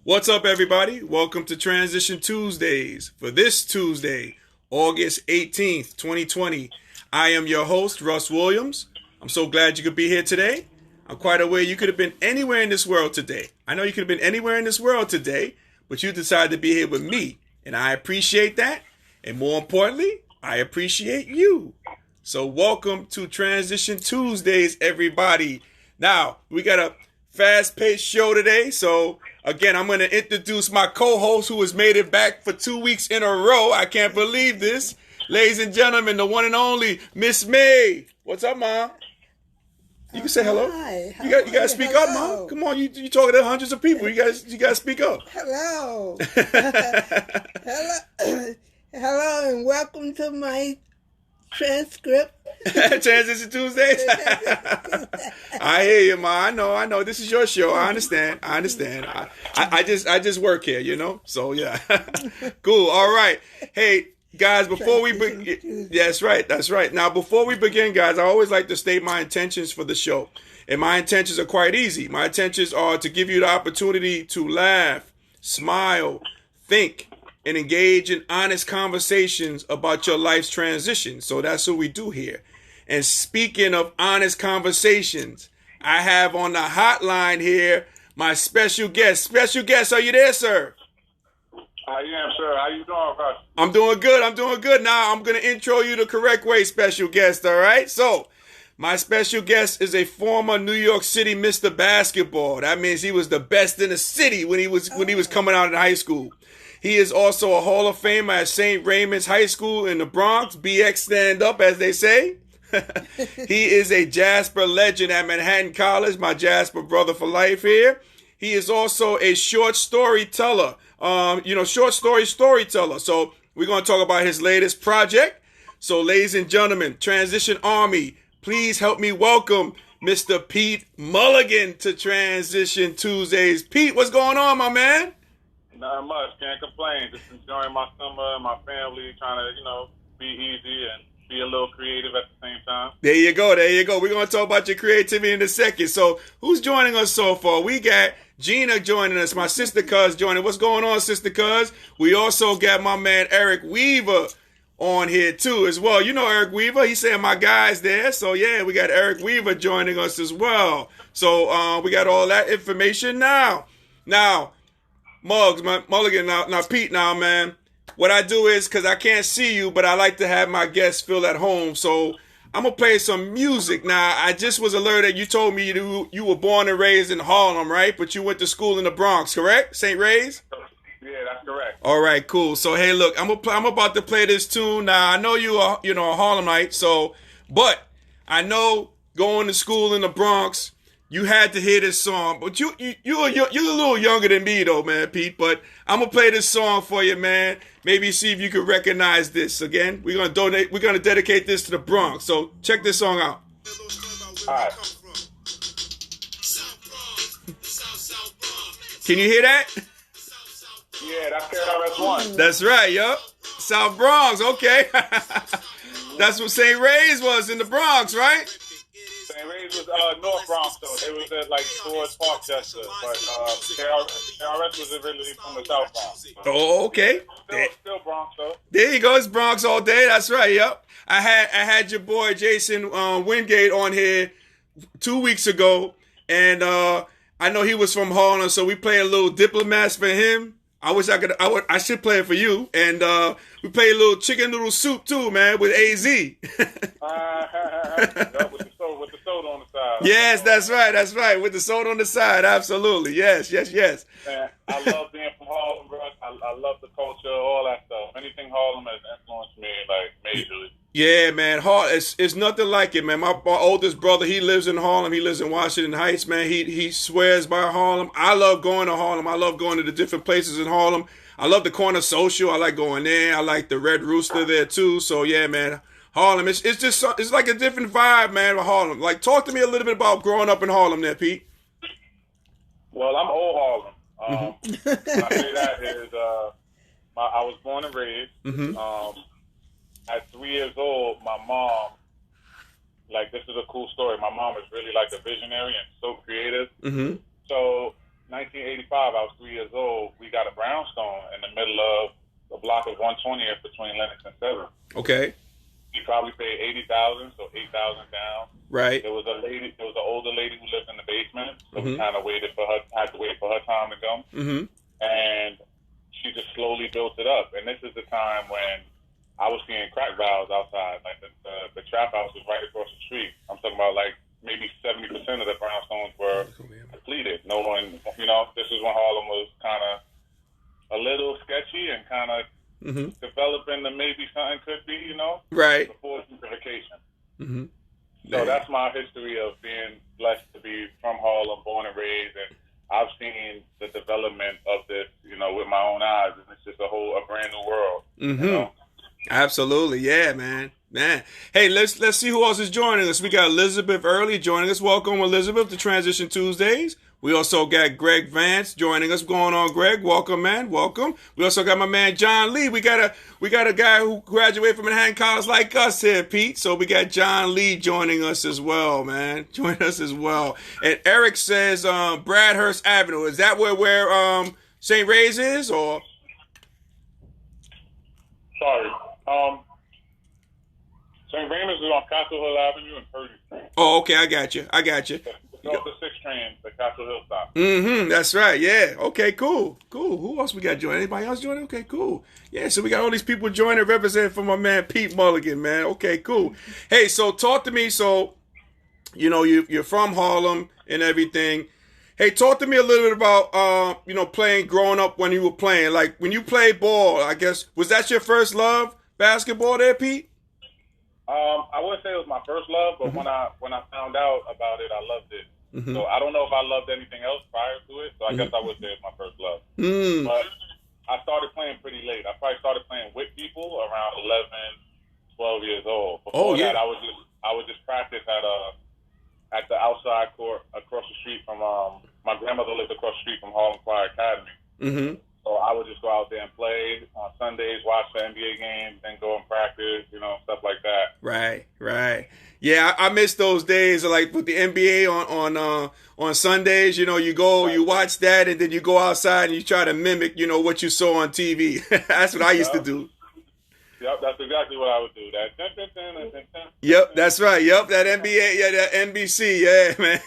What's up, everybody? Welcome to Transition Tuesdays for this Tuesday, August 18th, 2020. I am your host, Russ Williams. I'm so glad you could be here today. I'm quite aware you could have been anywhere in this world today. I know you could have been anywhere in this world today, but you decided to be here with me, and I appreciate that. And more importantly, I appreciate you. So welcome to Transition Tuesdays, everybody. Now, we got a fast-paced show today, so again, I'm going to introduce my co-host who has made it back for 2 weeks in a row. I can't believe this. Ladies and gentlemen, the one and only Miss May. What's up, Mom? You can say hello. Hi. You got to speak up, Mom. Come on, you talking to hundreds of people. You got to speak up. Hello. Hello, and welcome to my transcript. Transition Tuesdays. I hear you, Ma. I know. This is your show. I understand. I just work here, you know. So yeah, cool. All right. Hey guys, before we begin, that's right. Now, before we begin, guys, I always like to state my intentions for the show, and my intentions are quite easy. My intentions are to give you the opportunity to laugh, smile, think, and engage in honest conversations about your life's transition. So that's what we do here. And speaking of honest conversations, I have on the hotline here my special guest. Special guest, are you there, sir? I am, sir. How you doing, Russ? I'm doing good. Now, I'm going to intro you the correct way, special guest, all right? So, my special guest is a former New York City Mr. Basketball. That means he was the best in the city when he was coming out in high school. He is also a Hall of Famer at St. Raymond's High School in the Bronx. BX stand up, as they say. He is a Jasper legend at Manhattan College, my Jasper brother for life here. He is also a short storyteller, short story storyteller. So we're going to talk about his latest project. So ladies and gentlemen, Transition Army, please help me welcome Mr. Pete Mulligan to Transition Tuesdays. Pete, what's going on, my man? Not much. Can't complain. Just enjoying my summer and my family, trying to, be easy and be a little creative at the same time. There you go. We're going to talk about your creativity in a second. So who's joining us so far? We got Gina joining us, my sister cuz joining. What's going on, sister cuz? We also got my man Eric Weaver on here too as well. You know Eric Weaver. He's saying my guy's there. So yeah, we got Eric Weaver joining us as well. So we got all that information now. Now, Mulligan, now Pete, man. What I do is, because I can't see you, but I like to have my guests feel at home. So I'm going to play some music. Now, I just was alerted. You told me you were born and raised in Harlem, right? But you went to school in the Bronx, correct? St. Ray's? Yeah, that's correct. All right, cool. So, hey, look, I'm about to play this tune. Now, I know you are, a Harlemite, but I know going to school in the Bronx, you had to hear this song, but you're a little younger than me though, man, Pete. But I'm gonna play this song for you, man. Maybe see if you can recognize this. Again, we're gonna dedicate this to the Bronx. So check this song out. All right. Can you hear that? Yeah, that's KRS-One. That's right, yup. South Bronx, okay. That's what St. Ray's was in the Bronx, right? St. Ray's was North Bronx, though. They was at, towards Parkchester. But KRS was originally from the South Bronx. So. Oh, okay. Still Bronx, though. There you go. It's Bronx all day. That's right, yep. I had your boy Jason Wingate on here 2 weeks ago, and I know he was from Harlem, so we played a little Diplomats for him. I should play it for you. And we played a little chicken noodle soup too, man, with AZ. With the soda on the side. Yes, that's right. With the soda on the side, absolutely. Yes. Man, I love being from Harlem, bro. I love the culture, all that stuff. Anything Harlem has influenced me, majorly. Yeah, man. It's nothing like it, man. My oldest brother, he lives in Harlem. He lives in Washington Heights, man. He swears by Harlem. I love going to Harlem. I love going to the different places in Harlem. I love the Corner Social. I like going there. I like the Red Rooster there too. So yeah, man. Harlem, it's just like a different vibe, man. With Harlem, talk to me a little bit about growing up in Harlem, there, Pete. Well, I'm old Harlem. When I say that is, I was born and raised. Mm-hmm. At 3 years old, my mom, this is a cool story. My mom is really a visionary and so creative. Mm-hmm. So 1985, I was 3 years old. We got a brownstone in the middle of a block of 120th between Lennox and 7th. Okay. He probably paid $80,000, so $8,000 down. Right. There was an older lady who lived in the basement, so we kind of had to wait for her time to come. Mm-hmm. And she just slowly built it up. And this is the time when I was seeing crack valves outside. Like the trap house was right across the street. I'm talking about like maybe 70% of the brownstones were depleted. No one, this is when Harlem was kind of a little sketchy and kind of developing the maybe something could be, right, before gentrification. Mm-hmm. So that's my history of being blessed to be from Harlem, born and raised, and I've seen the development of this, with my own eyes, and it's just a brand new world. Mm-hmm. Absolutely, yeah, man. Hey, let's see who else is joining us. We got Elizabeth Early joining us. Welcome, Elizabeth, to Transition Tuesdays. We also got Greg Vance joining us. What's going on, Greg? Welcome, man. Welcome. We also got my man John Lee. We got a guy who graduated from Manhattan College like us here, Pete. So we got John Lee joining us as well, man. Join us as well. And Eric says Bradhurst Avenue. Is that where St. Ray's is, or? Sorry. St. Raymond's is on Castle Hill Avenue and Purdy Street. Oh, okay. I got you. It's off the 6 train, the Castle Hill stop. Mm-hmm. That's right. Yeah. Okay, cool. Who else we got joining? Anybody else joining? Okay, cool. Yeah, so we got all these people joining, representing from my man Pete Mulligan, man. Okay, cool. Hey, so talk to me. So, you're from Harlem and everything. Hey, talk to me a little bit about, playing growing up when you were playing. Like, when you played ball, I guess, was that your first love, basketball there, Pete? I wouldn't say it was my first love, but when I found out about it, I loved it. Mm-hmm. So I don't know if I loved anything else prior to it, so I guess I would say it's my first love. Mm. But I started playing pretty late. I probably started playing with people around 11, 12 years old. Before that, I would just practice at the outside court across the street from my grandmother lived across the street from Harlem Choir Academy. Mm-hmm. So I would just go out there and play on Sundays, watch the NBA games, then go and practice, stuff like that. Right. Yeah, I miss those days, like with the NBA on Sundays. You go, you watch that, and then you go outside and you try to mimic, what you saw on TV. That's what I used to do. Yep, that's exactly what I would do. Yep, that's right. Yep, that NBA, that NBC, yeah, man.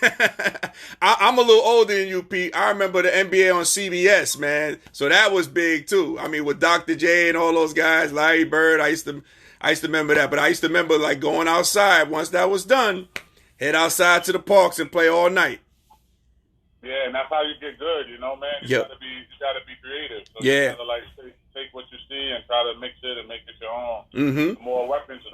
I'm a little older than you, Pete. I remember the NBA on CBS, man. So that was big too. I mean, with Dr. J and all those guys, Larry Bird. I used to remember that. But I used to remember like going outside. Once that was done, head outside to the parks and play all night. Yeah, and that's how you get good, man. You gotta be creative. So yeah. You gotta take what you see and try to mix it and make it your own. Mm-hmm. The more weapons you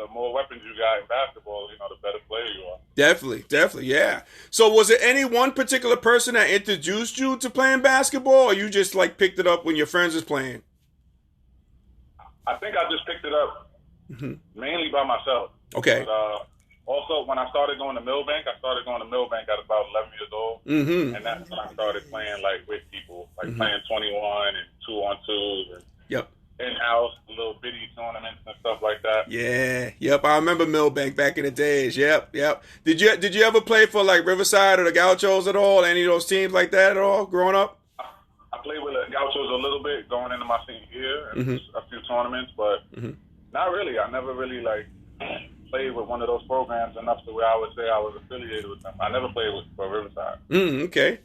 got in basketball, the better player you are. Definitely, yeah. So was it any one particular person that introduced you to playing basketball, or you just like picked it up when your friends was playing? I think I just picked it up mainly by myself. Okay. But, also, when I started going to Millbank, at about 11 years old. Mm-hmm. And that's when I started playing, with people, playing 21 and 2-on-2s and in-house little bitty tournaments and stuff like that. Yeah, yep. I remember Millbank back in the days. Yep. Did you ever play for, Riverside or the Gauchos at all? Any of those teams like that at all growing up? I played with the Gauchos a little bit going into my senior year and a few tournaments, but not really. I never really, played with one of those programs enough to where I would say I was affiliated with them. I never played for Riverside. Okay.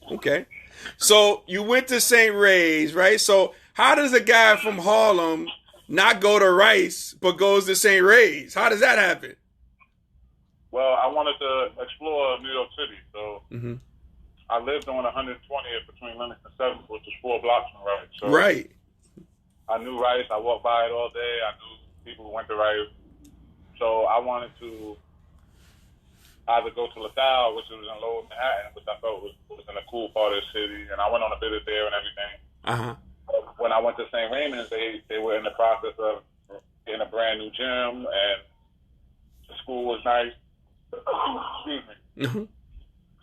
So you went to St. Ray's, right? So how does a guy from Harlem not go to Rice but goes to St. Ray's? How does that happen? Well, I wanted to explore New York City, so I lived on 120th between Lennox and 7th, which is 4 blocks from Rice. So right. I knew Rice. I walked by it all day. I knew people who went to Rice. So I wanted to either go to LaSalle, which was in Lower Manhattan, which I thought was in a cool part of the city, and I went on a visit there and everything. But when I went to St. Raymond's, they were in the process of getting a brand new gym, and the school was nice. Excuse me.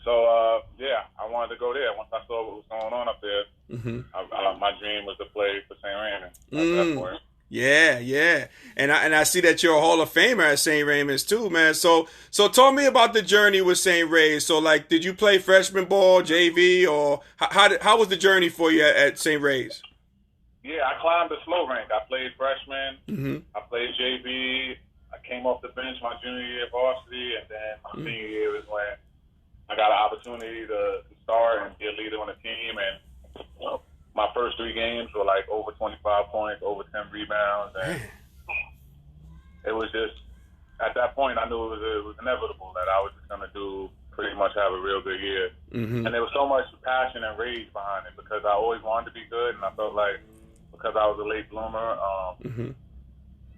So, I wanted to go there. Once I saw what was going on up there, my dream was to play for St. Raymond at that point. Yeah, yeah. And I see that you're a Hall of Famer at St. Raymond's too, man. So tell me about the journey with St. Ray's. So like, did you play freshman ball, JV, or how was the journey for you at St. Ray's? Yeah, I climbed the slow rank. I played freshman. Mm-hmm. I played JV. I came off the bench my junior year at varsity, and then my senior year was when I got an opportunity to start and be a leader on the team. And my first 3 games were like over 25 points, over 10 rebounds, and it was just at that point I knew it was inevitable that I was just gonna pretty much have a real good year. Mm-hmm. And there was so much passion and rage behind it because I always wanted to be good, and I felt like because I was a late bloomer, I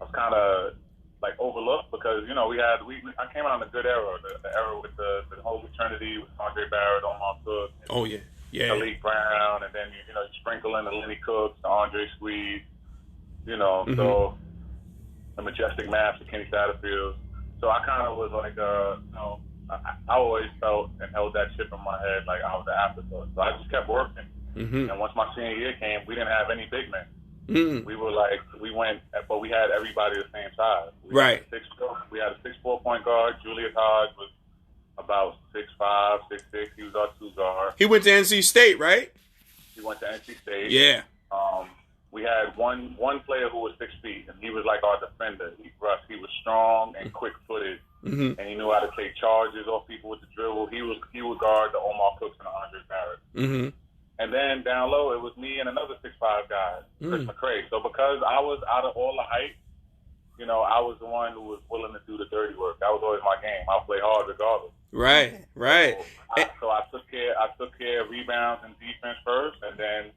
was kind of like overlooked because I came out in a good era, the era with the whole fraternity with Andre Barrett, Omar Cook, Malik Brown, and then you sprinkle in the Lenny Cooks, the Andre Squeeze, so the Majestic Maps, the Kenny Satterfield. So I kind of was like, I always felt and held that chip in my head like I was the afterthought. So I just kept working. Mm-hmm. And once my senior year came, we didn't have any big men. Mm-hmm. But we had everybody the same size. We had a 6'4" point guard. Julius Hodge was about 6'5", 6'6". He was our 2 guard. He went to NC State, right? He went to NC State. Yeah. We had one player who was 6 feet, and he was like our defender. He was strong and quick-footed, and he knew how to take charges off people with the dribble. He would guard the Omar Cooks and the Andre Barrett. Mm-hmm. And then down low, it was me and another 6'5" guy, Chris McCray. So because I was out of all the height, I was the one who was willing to do the dirty work. That was always my game. I'll play hard regardless. Right. So I took care of rebounds and defense first, and then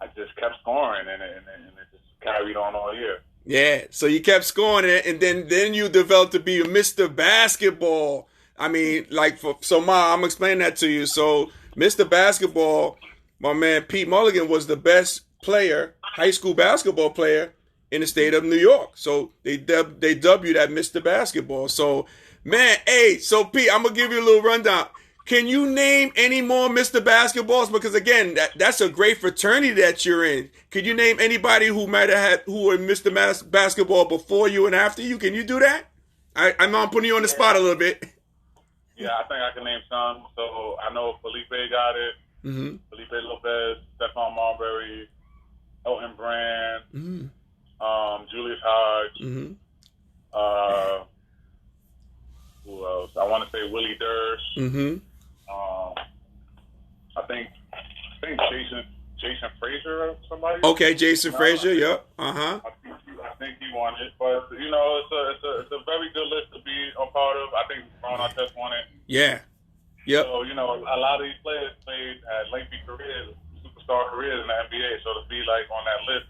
I just kept scoring, and it just carried on all year. Yeah, so you kept scoring, and then you developed to be a Mr. Basketball. I mean, I'm explaining that to you. So Mr. Basketball, my man Pete Mulligan was the best player, high school basketball player in the state of New York. So they dubbed you that Mr. Basketball. So, man, so Pete, I'm going to give you a little rundown. Can you name any more Mr. Basketballs? Because again, that's a great fraternity that you're in. Could you name anybody who were Mr. Basketball before you and after you? Can you do that? I know I'm putting you on the spot a little bit. Yeah, I think I can name some. So I know Felipe got it. Mm-hmm. Felipe Lopez, Stephon Marbury, Elton Brand, Julius Hodge. Mm-hmm. Who else? I want to say Willie Durst. Mm-hmm. I think Jason Frazier or somebody. Okay, Jason Frazier. Yep. I think he won it, but it's a very good list to be a part of. I think Ron Artest won it. Yeah. Yep. So a lot of these players had lengthy careers, superstar careers in the NBA. So to be like on that list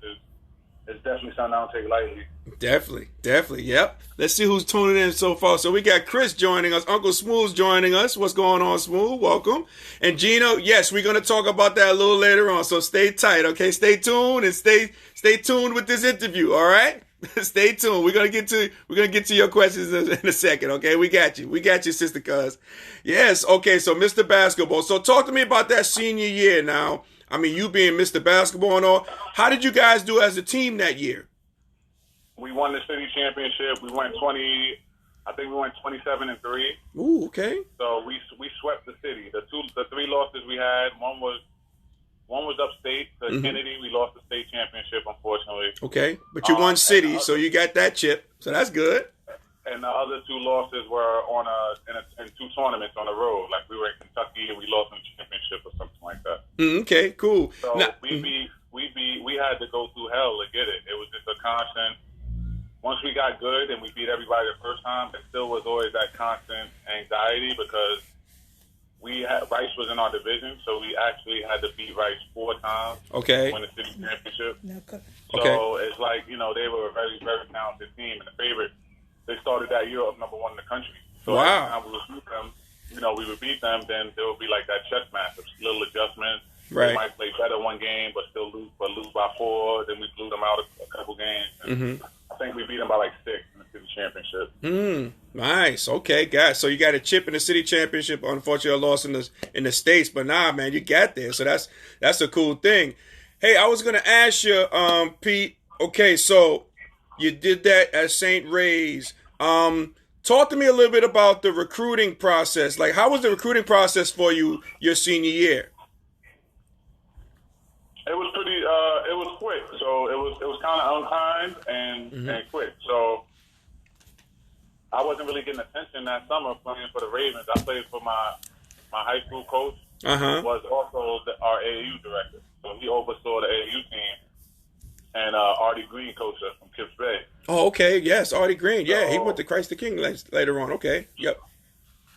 is definitely something I don't take lightly. Definitely. Yep. Let's see who's tuning in so far. So we got Chris joining us. Uncle Smooth's joining us. What's going on, Smooth? Welcome. And Gino, yes, we're going to talk about that a little later on. So stay tight, okay? Stay tuned and stay tuned with this interview, all right? Stay tuned. We're gonna get to your questions in a second, okay? We got you, sister cuz. Yes, okay, so Mr. Basketball. So talk to me about that senior year now. I mean, you being Mr. Basketball and all. How did you guys do as a team that year? We won the city championship. We went 27-3. Ooh, okay. So we swept the city. The 3 losses we had, one was upstate to Kennedy. We lost the state championship, unfortunately. Okay, but you won city, so you got that chip. So that's good. And the other 2 losses were in 2 tournaments on the road. Like we were in Kentucky and we lost in the championship or something like that. Okay, cool. So we had to go through hell to get it. It was just a constant. Once we got good and we beat everybody the first time, it still was always that constant anxiety because Rice was in our division, so we actually had to beat Rice 4 times to win the city championship. So it's like, they were a very, very talented team. And the favorite, they started that year up number 1 in the country. So every time we would beat them, then there would be like that chess match of little adjustments. Right. They might play better one game, but still lose by 4. Then we blew them out a couple games. And I think we beat them by like 6 in the city championship. Nice. Okay, guys. So you got a chip in the city championship. Unfortunately, I lost in the States, but nah, man, you got there. So that's a cool thing. Hey, I was gonna ask you, Pete. Okay, so you did that at St. Ray's. Talk to me a little bit about the recruiting process. Like, how was the recruiting process for you your senior year? It was pretty. It was quick. So it was kind of unkind and quick. So I wasn't really getting attention that summer playing for the Ravens. I played for my high school coach. Was also our AAU director. So he oversaw the AAU team. And Artie Green coached us from Kips Bay. Oh, okay. Yes, Artie Green. Yeah, So, he went to Christ the King later on. Okay. Yep.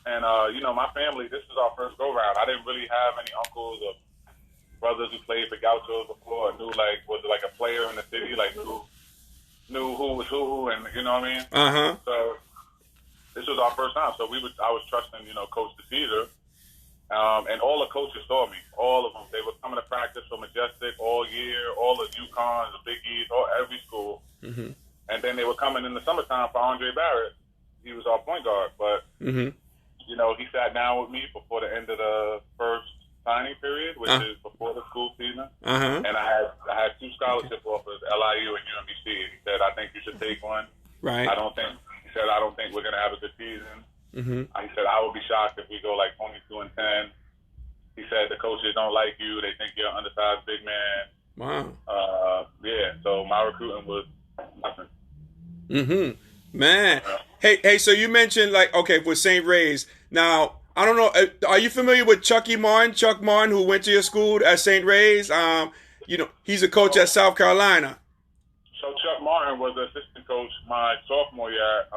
And, my family, this is our first go-round. I didn't really have any uncles or brothers who played for Gauchos before or knew, was it a player in the city, knew who was who, and you know what I mean? Uh-huh. So this was our first time. So I was trusting, Coach DeCesar. And all the coaches saw me, all of them. They were coming to practice for Majestic all year, all the UConns, the Big East, every school. Mm-hmm. And then they were coming in the summertime for Andre Barrett. He was our point guard. But, he sat down with me before the end of the first signing period, which is before the school season. And I had 2 scholarship offers, LIU and UMBC. He said, I think you should take one. Right. I don't think we're going to have a good season. Mm-hmm. He said, I would be shocked if we go 22-10. He said, the coaches don't like you. They think you're an undersized big man. Wow. So my recruiting was nothing. Mm-hmm. Man. Hey, so you mentioned, with St. Ray's. Now, I don't know, are you familiar with Chuck Martin, who went to your school at St. Ray's? He's a coach at South Carolina. So Chuck Martin was the assistant coach my sophomore year at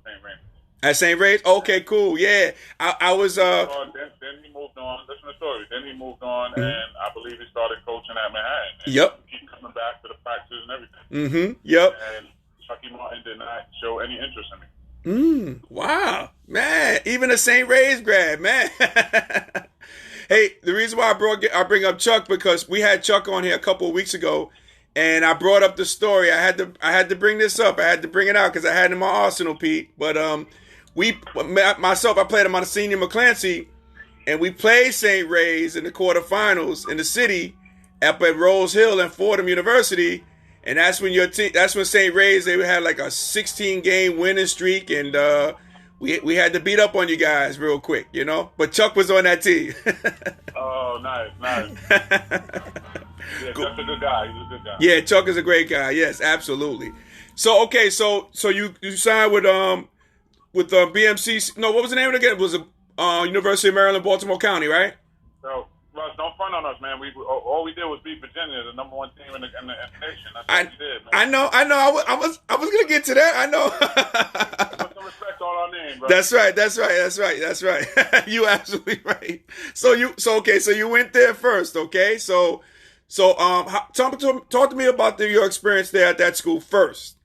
St. Ray's. At St. Ray's? Okay, cool. Yeah. I was... Then he moved on. Listen to the story. Then he moved on, and I believe he started coaching at Manhattan. And Yep. He keep coming back to the practices and everything. Mm-hmm. Yep. And Chucky Martin did not show any interest in me. Wow. Man, even a St. Ray's grad, man. Hey, the reason why I bring up Chuck, because we had Chuck on here a couple of weeks ago, and I brought up the story. I had to bring this up. I had to bring it out because I had it in my arsenal, Pete. But I played him on the senior McClancy, and we played St. Ray's in the quarterfinals in the city up at Rose Hill and Fordham University. And that's when St. Ray's, they had a 16-game winning streak, and we had to beat up on you guys real quick, But Chuck was on that team. Oh, nice. Yeah, Chuck's a good guy. He's a good guy. Yeah, Chuck is a great guy. Yes, absolutely. So okay, so you signed with BMC. No, what was the name of it again? It was University of Maryland, Baltimore County, right? So, Russ, don't front on us, man. All we did was beat Virginia, the number 1 team in the nation. That's what we did, man. I know. I was gonna get to that. I know. Put some respect on our name, bro. That's right. You absolutely right. So you went there first, okay? So talk to me about your experience there at that school first.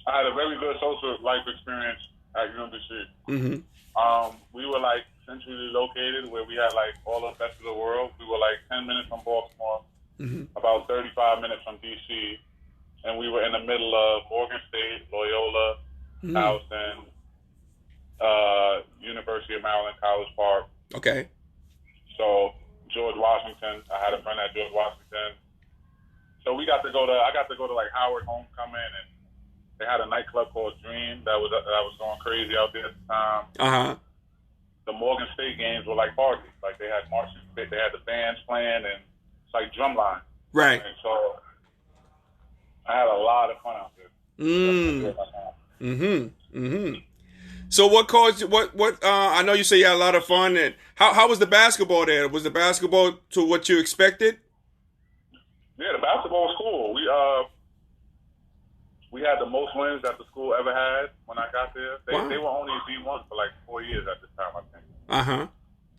I had a very good social life experience at UMBC. Mm-hmm. We were centrally located, where we had all the best of the world. We were 10 minutes from Baltimore, about 35 minutes from DC, and we were in the middle of Morgan State, Loyola, Towson, University of Maryland, College Park. Okay. So George Washington, I had a friend at George Washington. So I got to go to Howard Homecoming, and they had a nightclub called Dream that was going crazy out there at the time. The Morgan State games were like parties. They had marching, they had the bands playing, and it's like drumline. Right. And so I had a lot of fun out there. So what caused you, what I know you say you had a lot of fun, and how was the basketball there? Was the basketball to what you expected? Yeah, the basketball was cool. We had the most wins that the school ever had when I got there. They were only D1 for 4 years at this time, I think.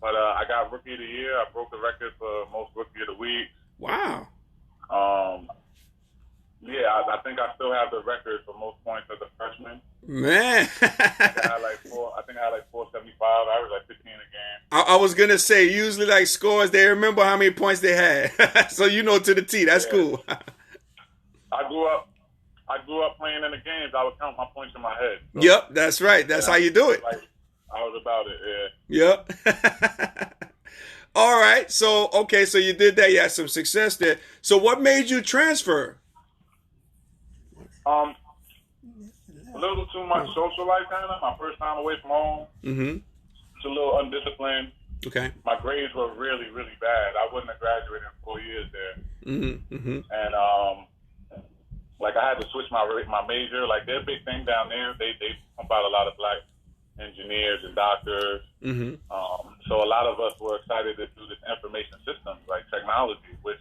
But I got Rookie of the Year. I broke the record for most Rookie of the Week. Wow. Yeah, I think I still have the record for most points as a freshman. Man. I think I had 475. I was 15 a game. I was gonna say, usually scores, they remember how many points they had. So to the T. That's cool. I grew up playing in the games. I would count my points in my head. So, yep, that's right. That's how you do it. I was about it. Yep. Yeah. All right. So, okay. So you did that. You had some success there. So what made you transfer? A little too much social life, kind of. My first time away from home. Mm-hmm. It's a little undisciplined. Okay. My grades were really, really bad. I wouldn't have graduated in 4 years there. Mm-hmm. Mm-hmm. And like I had to switch my major. Like their big thing down there, they pump out a lot of black engineers and doctors. Mm-hmm. So a lot of us were excited to do this information systems, like technology, which,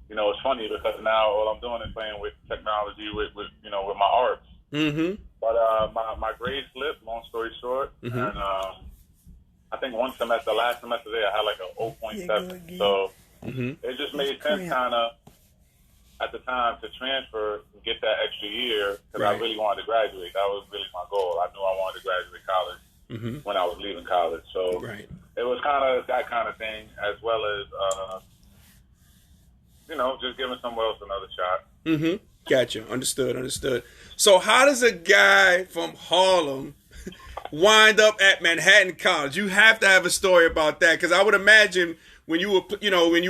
you know, it's funny because now all I'm doing is playing with technology with my arts. Mm-hmm. But my grades slipped, long story short. Mm-hmm. And I think last semester there, I had like a 0.7. So it just made sense kind of at the time to transfer and get that extra year because I really wanted to graduate. That was really my goal. I knew I wanted to graduate college when I was leaving college. So it was kind of that kind of thing, as well as, just giving someone else another shot. Mm-hmm. Gotcha. Understood. So how does a guy from Harlem wind up at Manhattan College? You have to have a story about that, because I would imagine when you were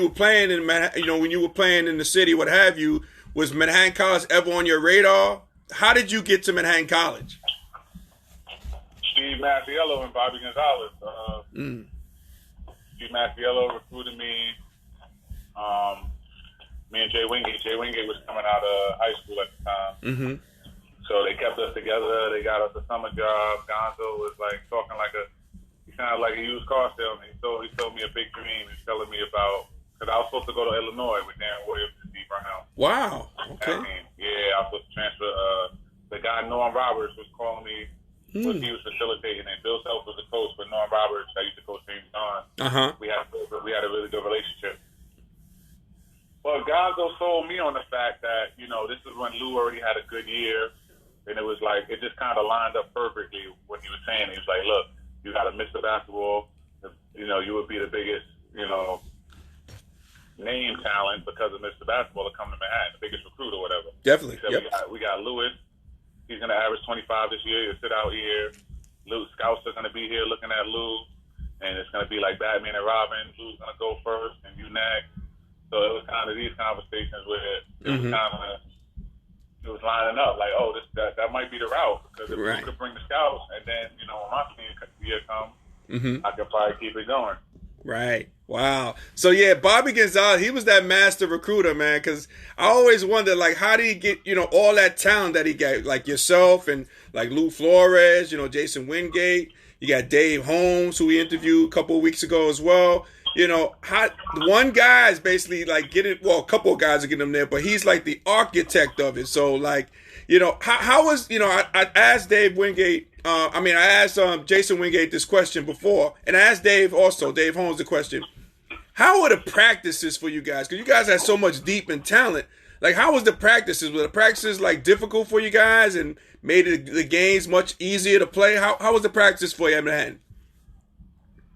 playing in Manhattan, when you were playing in the city, what have you, was Manhattan College ever on your radar? How did you get to Manhattan College? Steve Masiello and Bobby Gonzalez. Steve Masiello recruited me. Me and Jay Wingate. Jay Wingate was coming out of high school at the time. Mm-hmm. So they kept us together. They got us a summer job. Gonzo was like talking he sounded like a used car salesman. He told me a big dream. He's telling me about, because I was supposed to go to Illinois with Darren Williams and Steve Brown. Wow. Okay. Yeah, I was supposed to transfer. The guy Norm Roberts was calling me. He was facilitating, and Bill Self was the coach, but Norm Roberts, I used to coach James Don. We had a really good relationship. Well, Gonzo sold me on the fact that, this is when Lou already had a good year. And it was like, it just kind of lined up perfectly what he was saying. He was like, look, you got to miss the basketball. You would be the biggest, name talent because of Mr. Basketball to come to Manhattan, the biggest recruit or whatever. Definitely. Yep. We got Lewis. He's going to average 25 this year. He'll sit out here. Lou Scouts are going to be here looking at Lou. And it's going to be like Batman and Robin. Lou's going to go first and you next. So it was kind of these conversations where it was lining up like, oh, that might be the route, because if we could bring the Scouts, and then when my senior year comes, I could probably keep it going. Right. Wow. So yeah, Bobby Gonzalez, he was that master recruiter, man. Because I always wondered, like, how did he get all that talent that he got, like yourself and like Lou Flores, Jason Wingate. You got Dave Holmes, who we interviewed a couple of weeks ago as well. How one guy is basically like a couple of guys are getting him there, but he's like the architect of it. So like, how was, I asked Dave Wingate, I asked Jason Wingate this question before, and I asked Dave Holmes the question, how were the practices for you guys? Because you guys had so much deep and talent. Like, how was the practices? Were the practices like difficult for you guys and made the games much easier to play? How was the practice for you at Manhattan?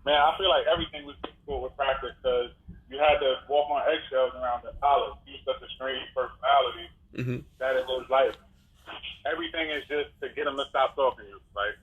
Man, I feel like everything was difficult with practice because you had to walk on eggshells around the college. You was such a strange personality that it was like everything is just to get them to stop talking to you. Like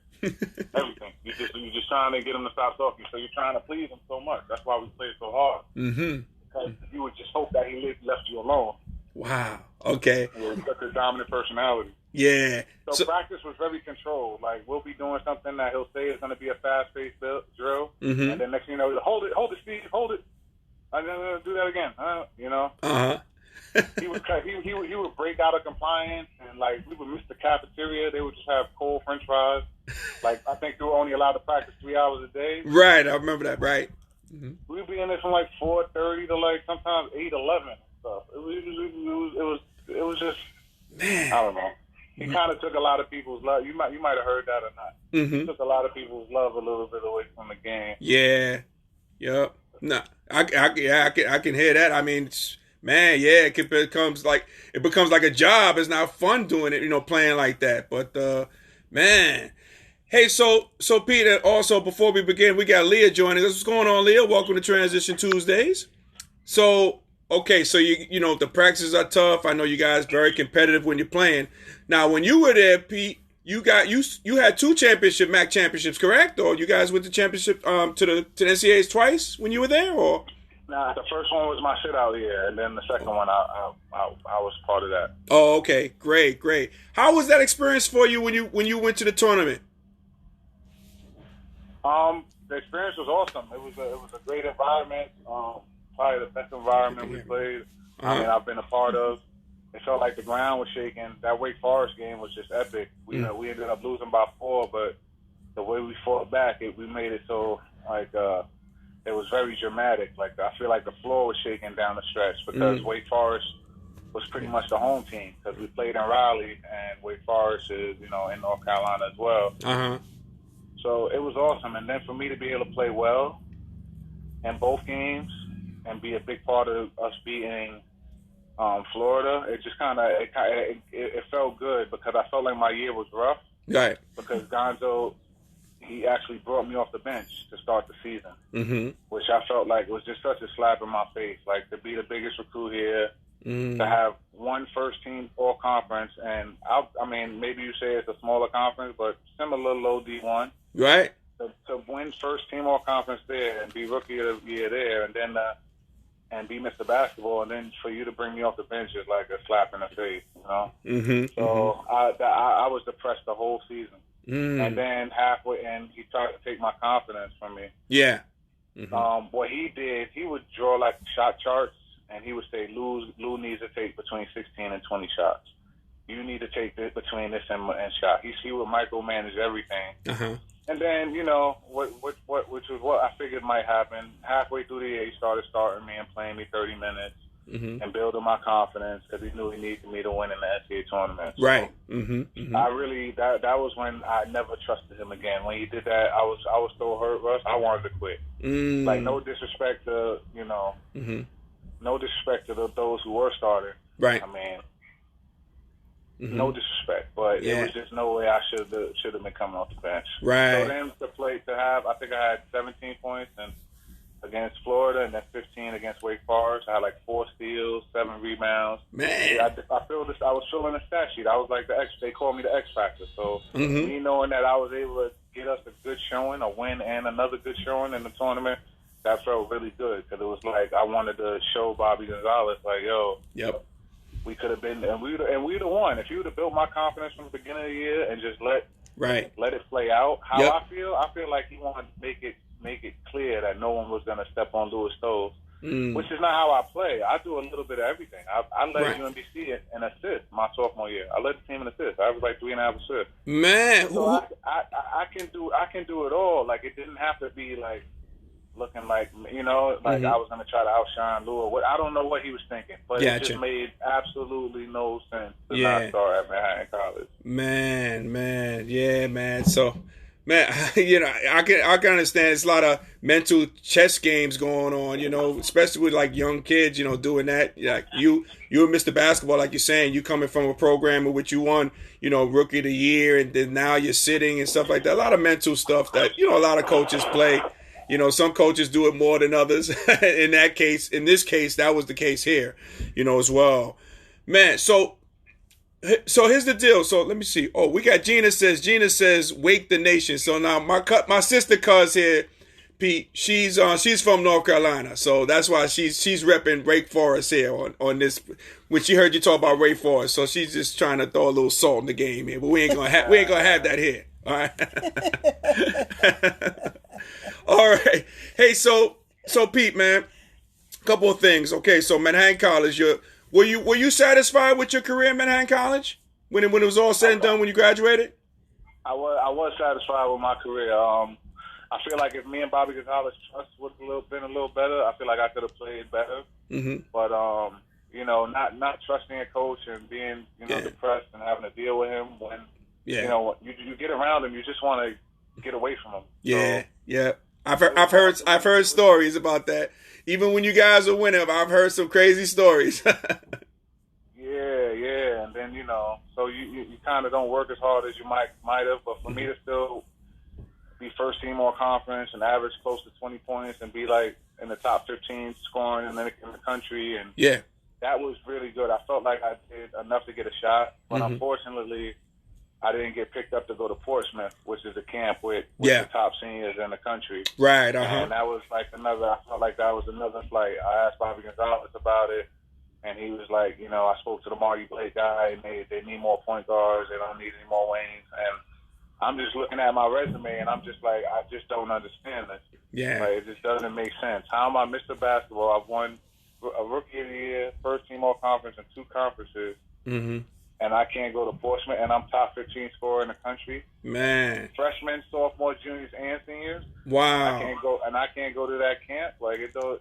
everything, you're just trying to get them to stop talking. So you're trying to please them so much. That's why we played so hard. Because you would just hope that he left you alone. Wow. Okay. He was such a dominant personality. Yeah. So practice was very controlled. Like, we'll be doing something that he'll say is going to be a fast-paced drill, and then next thing you know, hold it, Steve, hold it. I'm going to do that again. He would break out of compliance, and like we would miss the cafeteria. They would just have cold French fries. Like, I think they were only allowed to practice 3 hours a day. Right, I remember that. Right. We'd be in there from like 4:30 to like sometimes 8:11 and stuff. It was just, man, I don't know. He kind of took a lot of people's love. You might have heard that or not. He took a lot of people's love a little bit away from the game. Yeah. Yep. No, I can hear that. I mean, man, yeah, it becomes like a job. It's not fun doing it, playing like that. But man, hey, so Peter. Also, before we begin, we got Leah joining us. What's going on, Leah? Welcome to Transition Tuesdays. So, okay, so the practices are tough. I know you guys very competitive when you're playing. Now, when you were there, Pete, you had 2 MAC championships, correct? Or you guys went to championship to the NCAAs twice when you were there, or? Nah, the first one was my sit-out year, and then the second one, I was part of that. Oh, okay, great. How was that experience for you when you went to the tournament? The experience was awesome. It was a great environment. Probably the best environment we played. I mean, I've been a part of. It felt like the ground was shaking. That Wake Forest game was just epic. We ended up losing by 4, but the way we fought back, we made it so like it was very dramatic. Like I feel like the floor was shaking down the stretch because Wake Forest was pretty much the home team because we played in Raleigh and Wake Forest is in North Carolina as well. So it was awesome, and then for me to be able to play well in both games and be a big part of us beating Florida, it just it felt good because I felt like my year was rough. Right. Because Gonzo, he actually brought me off the bench to start the season, which I felt like was just such a slap in my face. Like to be the biggest recruit here, to have one first team all conference, and I mean maybe you say it's a smaller conference, but similar low D1. Right. To win first team all conference there and be rookie of the year there, and then and be Mr. Basketball, and then for you to bring me off the bench is like a slap in the face, So I was depressed the whole season, and then halfway, and he tried to take my confidence from me. Yeah. What he did, he would draw like shot charts, and he would say, Lou needs to take between 16 and 20 shots. You need to take this between this and shot. He would micromanage everything. And then, which was what I figured might happen. Halfway through the year, he started starting me and playing me 30 minutes and building my confidence because he knew he needed me to win in the NCAA tournament. So right. I really, that was when I never trusted him again. When he did that, I was so hurt, Russ. I wanted to quit. Like, no disrespect to, no disrespect to those who were starting. Right. I mean, no disrespect, but it was just no way I should have been coming off the bench. Right. So then I think I had 17 points against Florida, and then 15 against Wake Forest. I had like 4 steals, 7 rebounds. Man, I was filling the stat sheet. I was like they called me the X Factor. So me knowing that I was able to get us a good showing, a win, and another good showing in the tournament, that felt really good because it was like I wanted to show Bobby Gonzalez, like, yo, we could have been, and we'd have won. If you would have built my confidence from the beginning of the year and just let it play out, I feel like he wanted to make it clear that no one was going to step on Louis' toes, which is not how I play. I do a little bit of everything. I led UMBC in assists my sophomore year. I led the team in assists. I was like 3.5 assists. Man, so I can do it all. Like it didn't have to be like looking like, I was going to try to outshine Lou. I don't know what he was thinking, but it just made absolutely no sense to not start at Manhattan College. Man. Yeah, man. So, man, I can understand it's a lot of mental chess games going on, especially with like young kids, doing that. Like you and Mr. Basketball, like you're saying, you coming from a program in which you won, Rookie of the Year, and then now you're sitting and stuff like that. A lot of mental stuff that, a lot of coaches play. Some coaches do it more than others. In this case, that was the case here, as well. Man, so here's the deal. So let me see. Oh, we got Gina says, wake the nation. So now my sister cuz here, Pete, she's from North Carolina. So that's why she's repping Wake Forest here on this. When she heard you talk about Wake Forest, so she's just trying to throw a little salt in the game here. But we ain't gonna have that here. All right. All right. Hey, so Pete, man, a couple of things. Okay, so Manhattan College, were you satisfied with your career at Manhattan College when it was all said and done when you graduated? I was satisfied with my career. I feel like if me and Bobby Gonzalez trust would have been a little better, I feel like I could have played better. But not trusting a coach and being depressed and having to deal with him when you get around him, you just want to get away from him. Yeah. I've heard stories about that. Even when you guys are winning, I've heard some crazy stories. yeah, and then so you kind of don't work as hard as you might have. But for me to still be first team all conference and average close to 20 points and be like in the top 15 scoring in the country, and that was really good. I felt like I did enough to get a shot, but unfortunately, I didn't get picked up to go to Portsmouth, which is a camp with Yeah. the top seniors in the country. Right. And that was like I felt like that was another flight. I asked Bobby Gonzalez about it, and he was like, you know, I spoke to the Marty Blake guy, and they need more point guards. They don't need any more wings. And I'm just looking at my resume, and I'm just like, I just don't understand this. Yeah. Like, it just doesn't make sense. How am I Mr. Basketball? I've won a Rookie of the Year, first team All-Conference, and 2 conferences. Mm-hmm. And I can't go to Portsmouth, and I'm top 15 scorer in the country. Man. Freshmen, sophomores, juniors, and seniors. Wow. I can't go to that camp. Like, so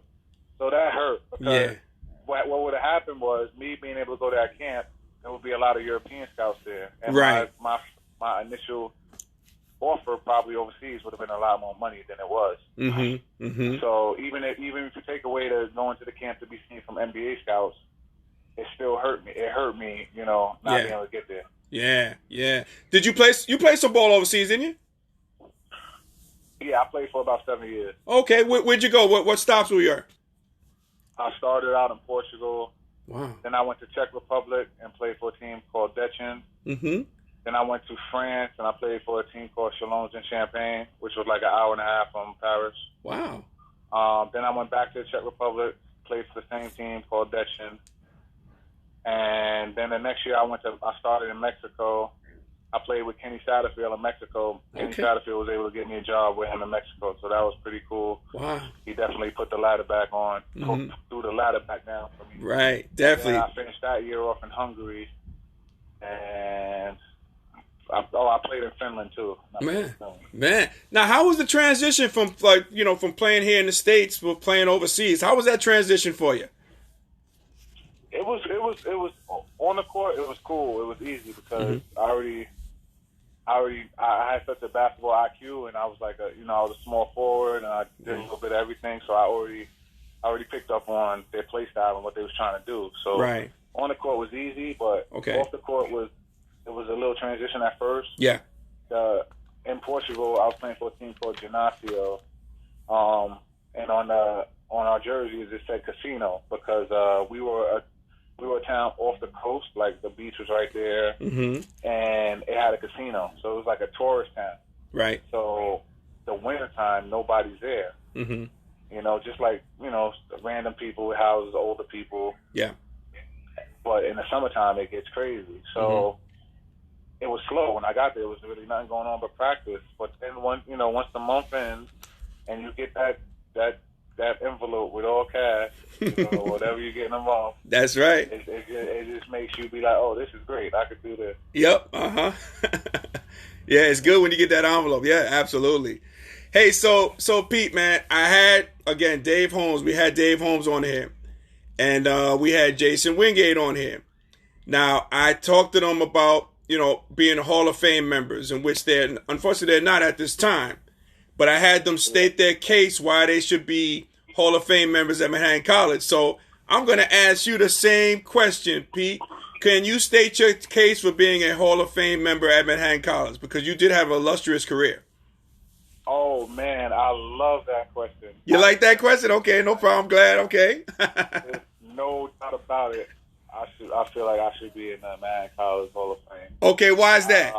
that hurt. Because what would have happened was me being able to go to that camp, there would be a lot of European scouts there. And right. my initial offer probably overseas would have been a lot more money than it was. Mm-hmm. Mm-hmm. So even if you take away the going to the camp to be seen from NBA scouts, it still hurt me. It hurt me, you know, not being able to get there. Yeah, yeah. Did you play some ball overseas, didn't you? Yeah, I played for about 7 years. Okay, where'd you go? What stops were you at? I started out in Portugal. Wow. Then I went to Czech Republic and played for a team called Deccan. Mm-hmm. Then I went to France and I played for a team called Chalons in Champagne, which was like an hour and a half from Paris. Wow. Then I went back to the Czech Republic, played for the same team called Deccan. And then the next year I started in Mexico. I played with Kenny Satterfield in Mexico. Kenny Satterfield was able to get me a job with him in Mexico, so that was pretty cool. Wow. He definitely put the ladder back on, Mm-hmm. threw the ladder back down for me. Right, definitely. And I finished that year off in Hungary, and I played in Finland too. Man. Now, how was the transition from from playing here in the States to playing overseas? How was that transition for you? It was on the court. It was cool. It was easy because I had such a basketball IQ, and I was like I was a small forward, and I did a little bit of everything. So I already picked up on their play style and what they was trying to do. So on the court was easy, but off the court was a little transition at first. Yeah. In Portugal, I was playing for a team called Ginásio, and on our jerseys it said casino because we were a town off the coast, like the beach was right there, and it had a casino, so it was like a tourist town. Right. So the wintertime, nobody's there. Mm-hmm. You know, just like random people with houses, older people. Yeah. But in the summertime, it gets crazy. So it was slow when I got there. It was really nothing going on but practice. But then once the month ends, and you get that envelope with all cash, whatever you're getting involved. That's right. It just makes you be like, oh, this is great. I could do this. Yep. Yeah, it's good when you get that envelope. Yeah, absolutely. Hey, so Pete, man, I had again Dave Holmes. We had Dave Holmes on here, and we had Jason Wingate on here. Now I talked to them about being Hall of Fame members, in which unfortunately they're not at this time. But I had them state their case why they should be Hall of Fame members at Manhattan College. So I'm going to ask you the same question, Pete. Can you state your case for being a Hall of Fame member at Manhattan College? Because you did have an illustrious career. Oh, man, I love that question. You like that question? Okay, no problem. Glad. Okay. There's no doubt about it. I feel like I should be in the Manhattan College Hall of Fame. Okay, why is that?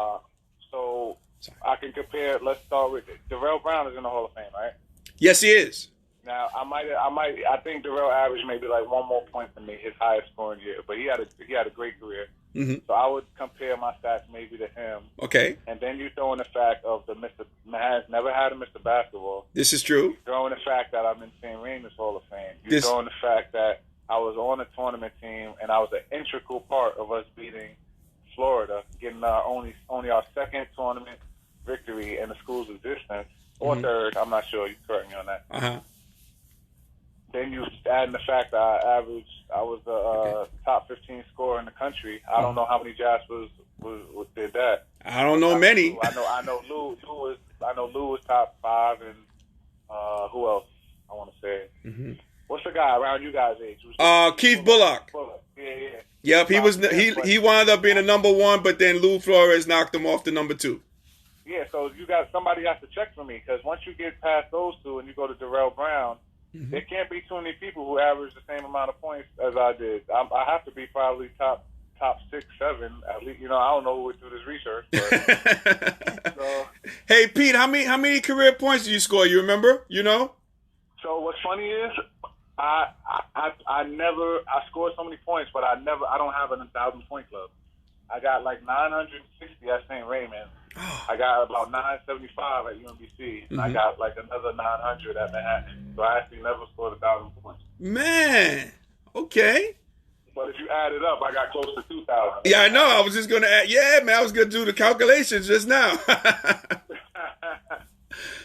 So I can compare. Let's start with it. Darrell Brown is in the Hall of Fame, right? Yes, he is. Now I think Darrell averaged maybe like one more point than me, his highest scoring year, but he had a great career. Mm-hmm. So I would compare my stats maybe to him. Okay. And then you throw in the fact of Manhattan's never had a Mr. Basketball. This is true. You throw in the fact that I'm in St. Raymond's Hall of Fame. You throw in the fact that I was on a tournament team and I was an integral part of us beating Florida, getting only our second tournament victory in the school's existence, or third. I'm not sure. You correct me on that. Uh-huh. Then you add in the fact that I was the top 15 scorer in the country. I don't know how many Jaspers did that. I don't know many. I know Lou was top 5, and who else? I want to say. Mm-hmm. What's the guy around you guys' age? Keith Bullock. Yeah. Yep, he wound up being a number 1, but then Lou Flores knocked him off to number 2. Yeah, so somebody has to check for me, because once you get past those two and you go to Darrell Brown, there can't be too many people who average the same amount of points as I did. I have to be probably top top 6, 7 at least. You know, I don't know who would do this research. But, so, Hey Pete, how many career points did you score? You remember? You know? so what's funny is I scored so many points, but I don't have an 1,000-point club. I got like 960 at St. Raymond. I got about 975 at UMBC. And I got like another 900 at Manhattan. So I actually never scored 1,000 points. Man, okay. But if you add it up, I got close to 2,000. Yeah, I know. I was just gonna add. Yeah, man, I was gonna do the calculations just now.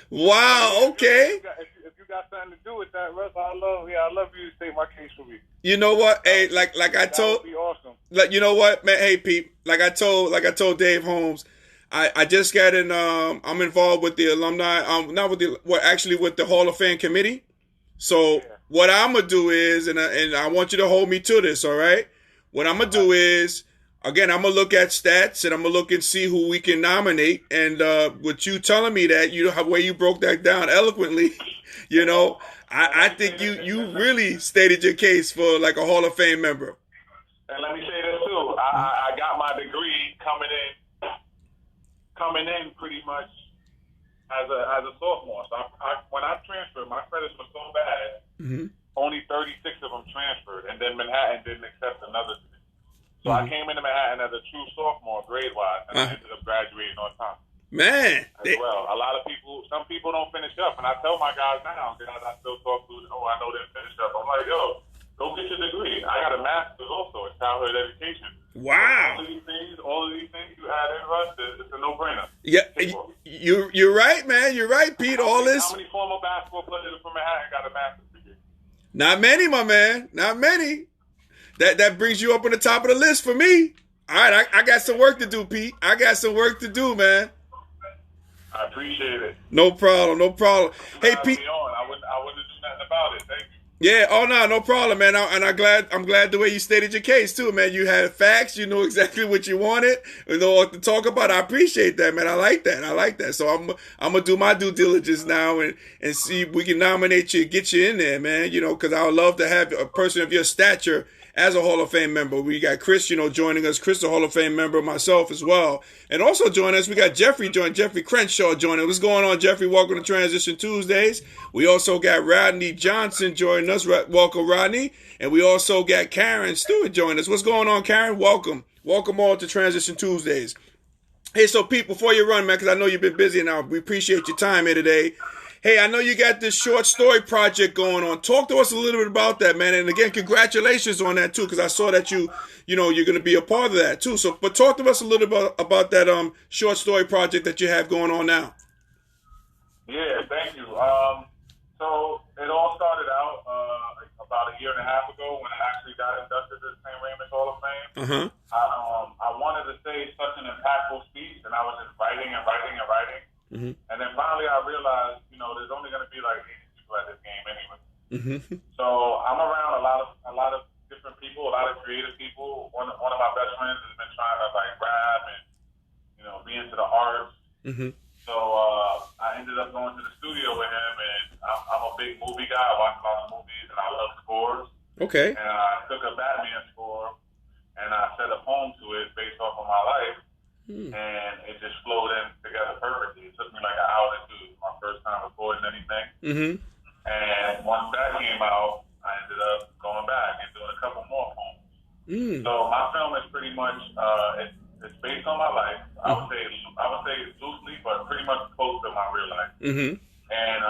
Wow. Okay. If you got something to do with that, Russ, I love you to take my case for me. You know what? Hey, like I told. That would be awesome. Like, you know what, man? Hey, Pete. Like I told Dave Holmes. I just got in. I'm involved with the alumni. Not with with the Hall of Fame committee. So what I'm gonna do is, and I want you to hold me to this. All right. What I'm gonna do is, again, I'm gonna look at stats and I'm gonna look and see who we can nominate. And with you telling me that, you know, how way you broke that down eloquently, you know, I think you really stated your case for like a Hall of Fame member. And let me say this too. I got my degree coming in pretty much as a sophomore. So when I transferred, my credits were so bad. Only 36 of them transferred, and then Manhattan didn't accept another. So I came into Manhattan as a true sophomore, grade-wise, and I ended up graduating on time. Man. Well, some people don't finish up, and I tell my guys now, because I still talk to, I know they finish up. I'm like, yo, go get your degree. I got a master's also in childhood education. Wow. All of these things you add in, Russ, it's a no-brainer. Yeah, you're right, man. You're right, Pete. How many former basketball players from Manhattan got a master's degree? Not many, my man. Not many. That brings you up on the top of the list for me. All right, I got some work to do, Pete. I got some work to do, man. I appreciate it. No problem. Hey, Pete. I wouldn't do nothing about it. Thank you. Yeah. Oh no problem, man. I'm glad the way you stated your case too, man. You had facts. You know exactly what you wanted. You know what to talk about. I appreciate that, man. I like that. So I'm gonna do my due diligence now and see if we can nominate you, get you in there, man. You know, because I would love to have a person of your stature as a Hall of Fame member. We got Chris, you know, joining us. Chris, a Hall of Fame member, myself as well. And also joining us, we got Jeffrey Crenshaw joining us. What's going on, Jeffrey? Welcome to Transition Tuesdays. We also got Rodney Johnson joining us. Welcome, Rodney. And we also got Karen Stewart joining us. What's going on, Karen? Welcome. Welcome all to Transition Tuesdays. Hey, so Pete, before you run, man, because I know you've been busy now, we appreciate your time here today. Hey, I know you got this short story project going on. Talk to us a little bit about that, man. And again, congratulations on that too, because I saw that you're going to be a part of that too. So, but talk to us a little bit about that short story project that you have going on now. Yeah, thank you. So it all started out about a year and a half ago when I actually got inducted to the St. Raymond Hall of Fame. I wanted to say such an impactful speech, and I was just writing. And then finally I realized, there's only going to be like 80 people at this game anyway. So I'm around a lot of different people, a lot of creative people. One of my best friends has been trying to like rap and, be into the arts. So I ended up going to the studio with him, and I'm a big movie guy. I watch a lot of movies and I love scores. Okay. And I took a Batman score and I said a poem to it based off of my life. And it just flowed in together perfectly. It took me like an hour to do. My first time recording anything. And once that came out, I ended up going back and doing a couple more poems. So my film is pretty much it's based on my life. I would say it's loosely, but pretty much close to my real life. And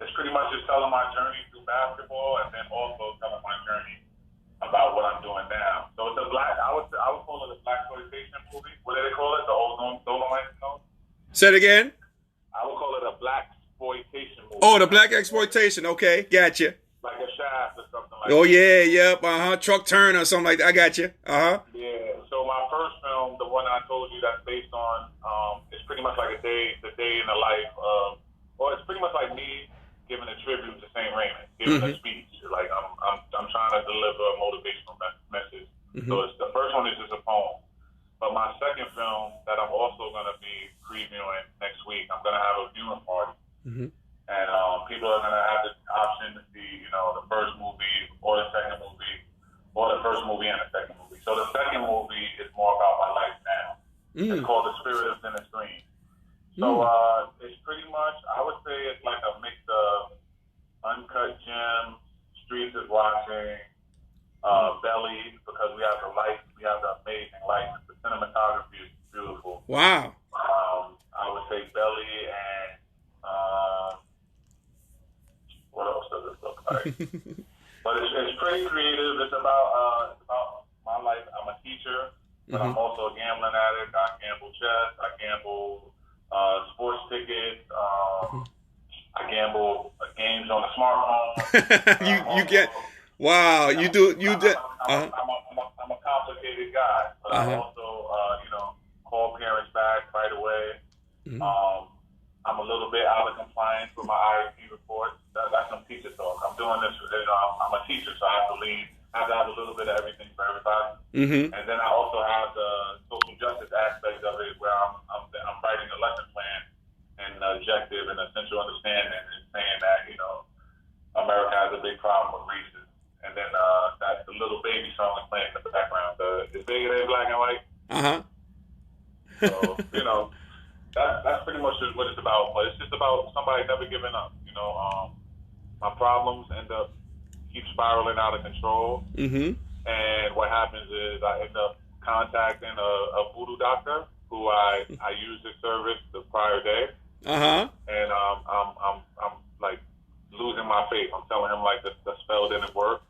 it's pretty much just telling my journey through basketball, and then also telling my journey about what I'm doing now. So it's I would call it a black exploitation movie. What do they call it? The old Dolomite film? Say it again. I would call it a black exploitation movie. Oh, the black exploitation. Okay, gotcha. Like a Shaft or something like that. Oh yeah, yep. Truck Turn or something like that. I got you. Yeah. So my first film, the one I told you that's based on, it's pretty much like the day in the life of, or it's pretty much like me giving a tribute to St. Raymond, giving a speech. Like I'm trying to deliver a motivational message. So the first one is just a poem. But my second film that I'm also going to be previewing next week, I'm going to have a viewing party. And people are going to have the option to see, the first movie or the second movie or the first movie and the second movie. So the second movie is more about my life now. It's called The Spirit of Dennis Green. So it's pretty much, I would say it's like a mix of Uncut Gems, Streets is Watching, Belly, because we have the lights, we have the amazing lights. The cinematography is beautiful. Wow. I would say Belly and what else does it look like? But it's pretty creative. It's about my life. I'm a teacher, but I'm also a gambling addict. I gamble chess. I gamble sports tickets. I gamble games on the smartphone. you get wow. You do. I'm a complicated guy, but I also call parents back right away. I'm a little bit out of compliance with my IEP reports. That's some teacher talk. I'm doing this. I'm a teacher, so I have to have a little bit of everything for everybody. And then I also have the social justice aspect of it, where I'm writing a lesson plan and objective and essential understanding, and saying that America has a big problem with racism. And then that's the little baby song is playing in the background. It's bigger than black and white. So that's pretty much what it's about. But it's just about somebody never giving up. My problems end up keep spiraling out of control. And what happens is I end up contacting a voodoo doctor who I used his service the prior day. And I'm like losing my faith. I'm telling him like the spell didn't work,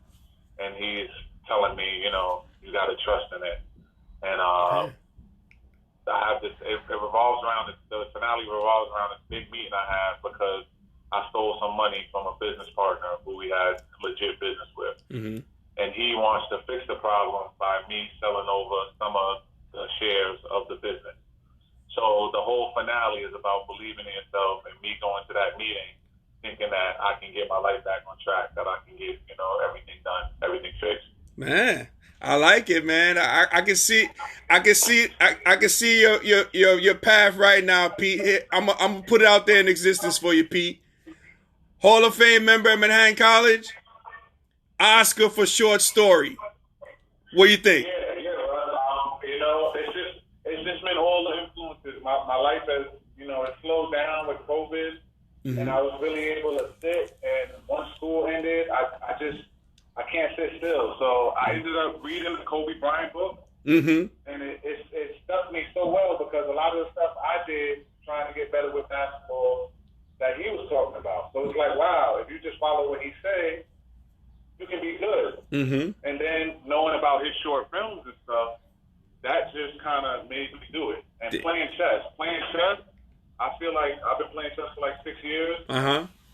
and he's telling me, you got to trust in it. And I have this. It revolves around the finale revolves around this big meeting I had because I stole some money from a business partner who we had legit business with, and he wants to fix the problem by me selling over some of the shares of the business. So the whole finale is about believing in yourself and me going to that meeting thinking that I can get my life back on track, that I can get everything done, everything fixed. Man, I like it, man. I can see your path right now, Pete. I'm gonna put it out there in existence for you, Pete. Hall of Fame member at Manhattan College, Oscar for short story. What do you think? Yeah. It's just been all the influences. My life has, it slowed down with COVID, and I was really able to sit. And once school ended, I can't sit still. So I ended up reading the Kobe Bryant book, and it stuck me so well because a lot of the stuff I did trying to get better with basketball that he was talking about. So it's like, wow, if you just follow what he said, you can be good. And then knowing about his short films and stuff, that just kind of made me do it. And playing chess, I feel like I've been playing chess for like 6 years.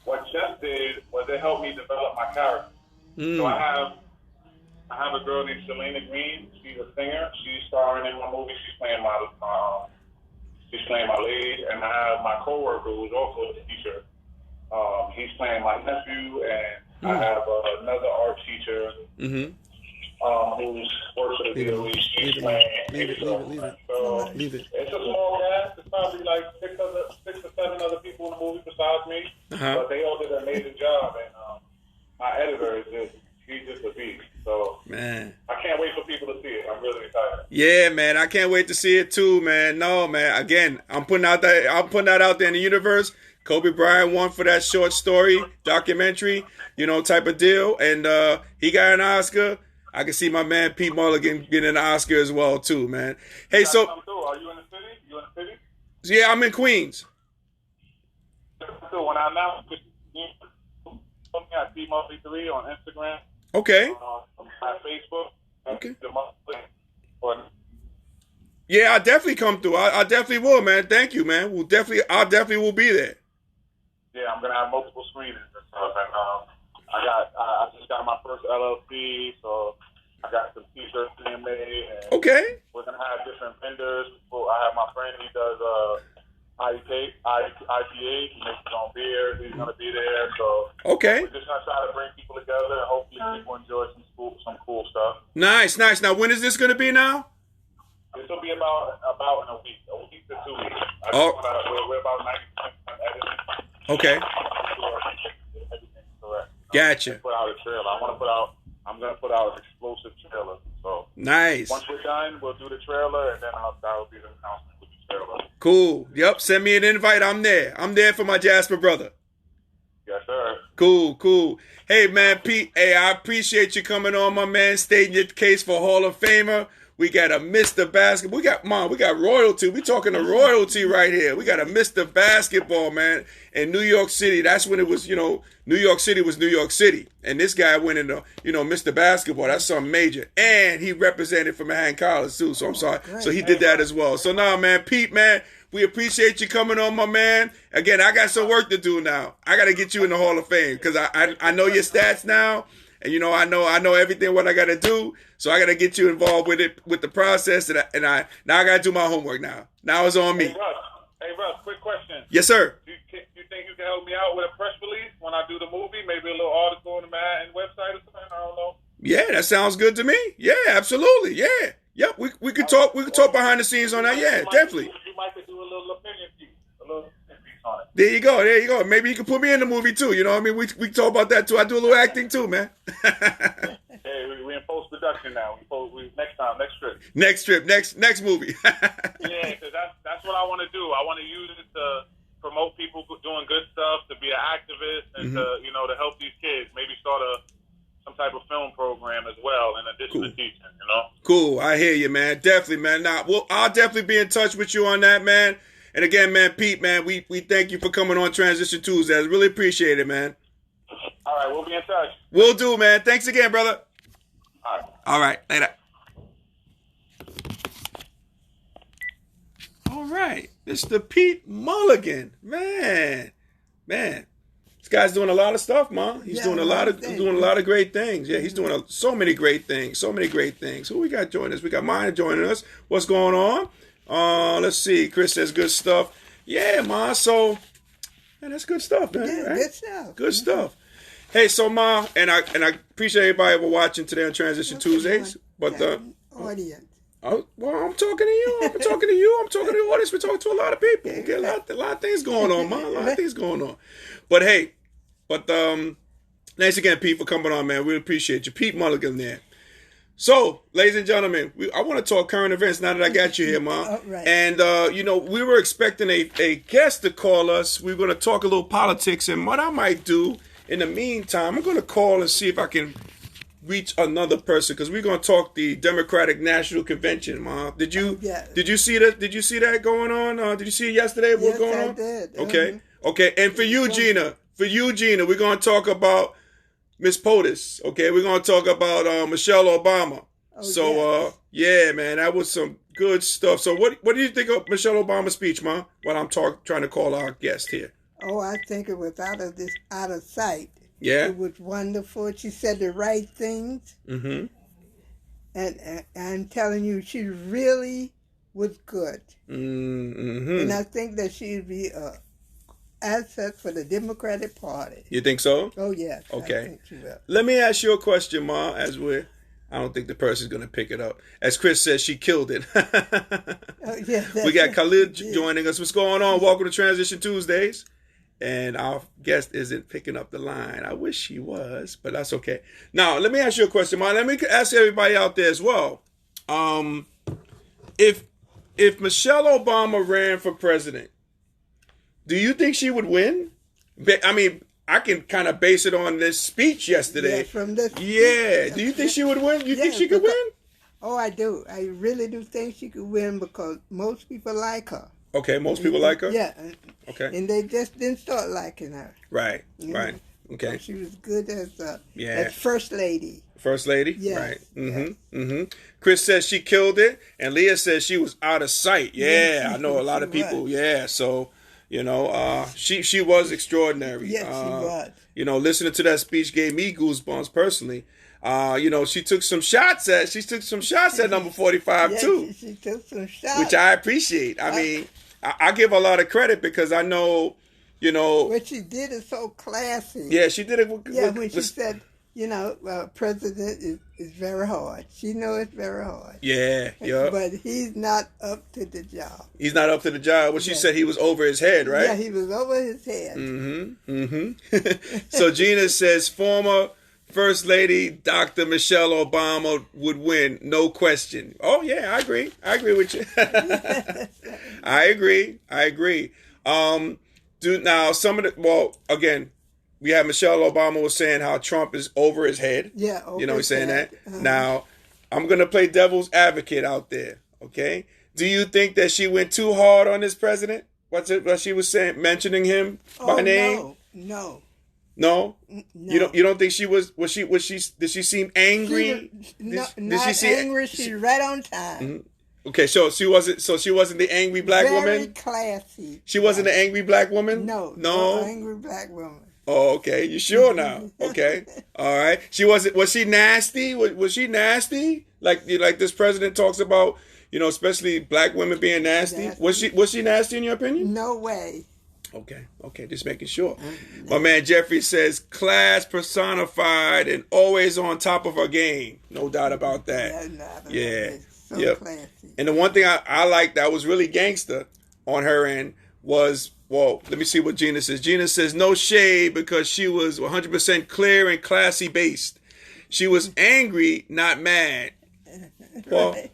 What chess did was it helped me develop my character. So I have a girl named Selena Green. She's a singer. She's starring in my movie. She's playing my lead. And I have my coworker who's also a teacher. He's playing my nephew, and I have another art teacher who's works for the DOE. She's playing. Leave it. So it's a small cast. It's probably like 6 or 7 other people in the movie besides me, but they all did an amazing job. And my editor he's just a beast. So man, I can't wait for people to see it. I'm really excited. Yeah, man, I can't wait to see it too, man. No, man. Again, I'm putting that out there in the universe. Kobe Bryant won for that short story documentary, type of deal, and he got an Oscar. I can see my man Pete Mulligan getting an Oscar as well too, man. Hey, so are you in the city? You in the city? Yeah, I'm in Queens. So when I announced it, at Pete Mulligan 3 on Instagram. Okay. My Facebook. Okay. Yeah, I definitely come through. I definitely will, man. Thank you, man. I definitely will be there. Yeah, I'm gonna have multiple screenings and stuff, and I just got my first LLC, so I got some t-shirts being made. And okay. We're gonna have different vendors. I have my friend. He does IPA. He makes his own beer. He's gonna be there. So okay. We're just gonna try to bring people together, and hopefully people enjoy some cool stuff. Nice. Now, when is this gonna be now? This will be about in a week to 2 weeks. We're about 90% editing. Okay. Everything's correct. Gotcha. Put out a trailer. I want to put out I'm gonna put out an explosive trailer. So Nice. once we're done, we'll do the trailer, and then that'll be the announcement with the trailer. Cool. Yep. Send me an invite. I'm there. I'm there for my Jasper brother. Yes, sir. Cool. Hey, man, Pete. Hey, I appreciate you coming on, my man, stating your case for Hall of Famer. We got a Mr. Basketball. We got royalty. We talking to royalty right here. We got a Mr. Basketball, man, in New York City. That's when it was, New York City was New York City. And this guy went into, Mr. Basketball. That's something major. And he represented for Manhattan College, too. So I'm sorry. So he did that as well. So now, man, Pete, man, we appreciate you coming on, my man. Again, I got some work to do now. I got to get you in the Hall of Fame because I know your stats now. And I know everything what I got to do. So I got to get you involved with it, with the process. And I now I got to do my homework now. Now it's on me. Hey, Russ, quick question. Yes, sir. You think you can help me out with a press release when I do the movie? Maybe a little article on the Manhattan website or something? I don't know. Yeah, that sounds good to me. Yeah, absolutely. Yeah. Yep. We could talk. We could talk behind the scenes on that. Yeah, definitely. You might could do a little opinion piece. On it. There you go. Maybe you can put me in the movie too. You know what I mean? We talk about that too. I do a little acting too, man. Hey, we in post production now. We next trip. Next movie. Yeah, because that's what I want to do. I want to use it to promote people doing good stuff, to be an activist, and to help these kids. Maybe start some type of film program as well, in addition to teaching. Cool. I hear you, man. Definitely, man. Now, I'll definitely be in touch with you on that, man. And again, man, Pete, man, we thank you for coming on Transition Tuesdays. Really appreciate it, man. All right, we'll be in touch. Will do, man. Thanks again, brother. All right. All right. Later. All right. Mr. Pete Mulligan. Man. This guy's doing a lot of stuff, man. He's doing a lot of great things. Yeah, he's doing so many great things. Who we got joining us? We got Maya joining us. What's going on? Let's see. Chris says good stuff. Yeah, Ma. So, man, that's good stuff, man. Yeah, right? good stuff. Good stuff. Hey, so Ma, and I appreciate everybody for watching today on Transition Tuesdays. But the audience. Oh, well, I'm talking to you. I'm talking to the audience. We're talking to a lot of people. Okay, a lot of things going on, Ma. A lot of things going on. But hey, thanks again, Pete, for coming on, man. We appreciate you, Pete Mulligan there. So, ladies and gentlemen, I want to talk current events now that I got you here, Ma. Right. And, we were expecting a guest to call us. We were going to talk a little politics. And what I might do in the meantime, I'm going to call and see if I can reach another person because we're going to talk the Democratic National Convention, Ma. Did you see that? Did you see that going on? Did you see it yesterday? What's going on? I did. Okay. And for you, Gina, we're going to talk about Miss POTUS, okay? We're going to talk about Michelle Obama. Yeah, man, that was some good stuff. So what do you think of Michelle Obama's speech, Ma, while I'm trying to call our guest here? Oh, I think it was out of sight. Yeah? It was wonderful. She said the right things. Mm-hmm. And I'm telling you, she really was good. Mm-hmm. And I think that she'd be asset for the Democratic Party. You think so? Oh, yes. Okay. I think she will. Let me ask you a question, Ma, I don't think the person's going to pick it up. As Chris says, she killed it. We got Khalid joining us. What's going on? Welcome to Transition Tuesdays. And our guest isn't picking up the line. I wish she was, but that's okay. Now, let me ask you a question, Ma. Let me ask everybody out there as well. If Michelle Obama ran for president, do you think she would win? I mean, I can kind of base it on this speech yesterday. Yeah, from this speech. Yeah. Do you think she would win? You think she could win? Oh, I do. I really do think she could win because most people like her. Okay, most people like her? Yeah. Okay. And they just didn't start liking her. Right, right. Okay. So she was good as First Lady. First Lady? Yes. Right. Mm-hmm. Mm-hmm. Chris says she killed it, and Leah says she was out of sight. Yeah, I know a lot of people. Was. Yeah, so, she was extraordinary. Yes, she was. Listening to that speech gave me goosebumps personally. She took some shots at number 45 too. She took some shots, which I appreciate. I mean, I give her a lot of credit because I know, what she did is so classy. Yeah, she did it. When she said, president is very hard. She knows it's very hard. Yeah, yeah. But he's not up to the job. He's not up to the job. Well, she said he was over his head, right? Yeah, he was over his head. Mm-hmm. Mm-hmm. So Gina says former First Lady Dr. Michelle Obama would win, no question. Oh yeah, I agree. I agree with you. I agree. Now some of the again, we have Michelle Obama was saying how Trump is over his head. Yeah, over you know, he's saying head. that. Now, I'm gonna play devil's advocate out there. Okay, do you think that she went too hard on this president? What she was saying, mentioning him by name? No. No? No. You don't think she was she did she seem angry? Not see angry, she's right on time. Mm-hmm. Okay, so she wasn't the angry black Very woman? Classy. She wasn't the angry black woman? No angry black woman. Oh, okay. You sure now? Okay. All right. Was she nasty? Was she nasty? Like this president talks about, especially black women being nasty. Was she nasty in your opinion? No way. Okay, just making sure. My man Jeffrey says, class personified and always on top of her game. No doubt about that. Yeah. So yep. Classy. And the one thing I liked that was really gangster on her end was, let me see what Gina says. Gina says, no shade because she was 100% clear and classy based. She was angry, not mad. Right.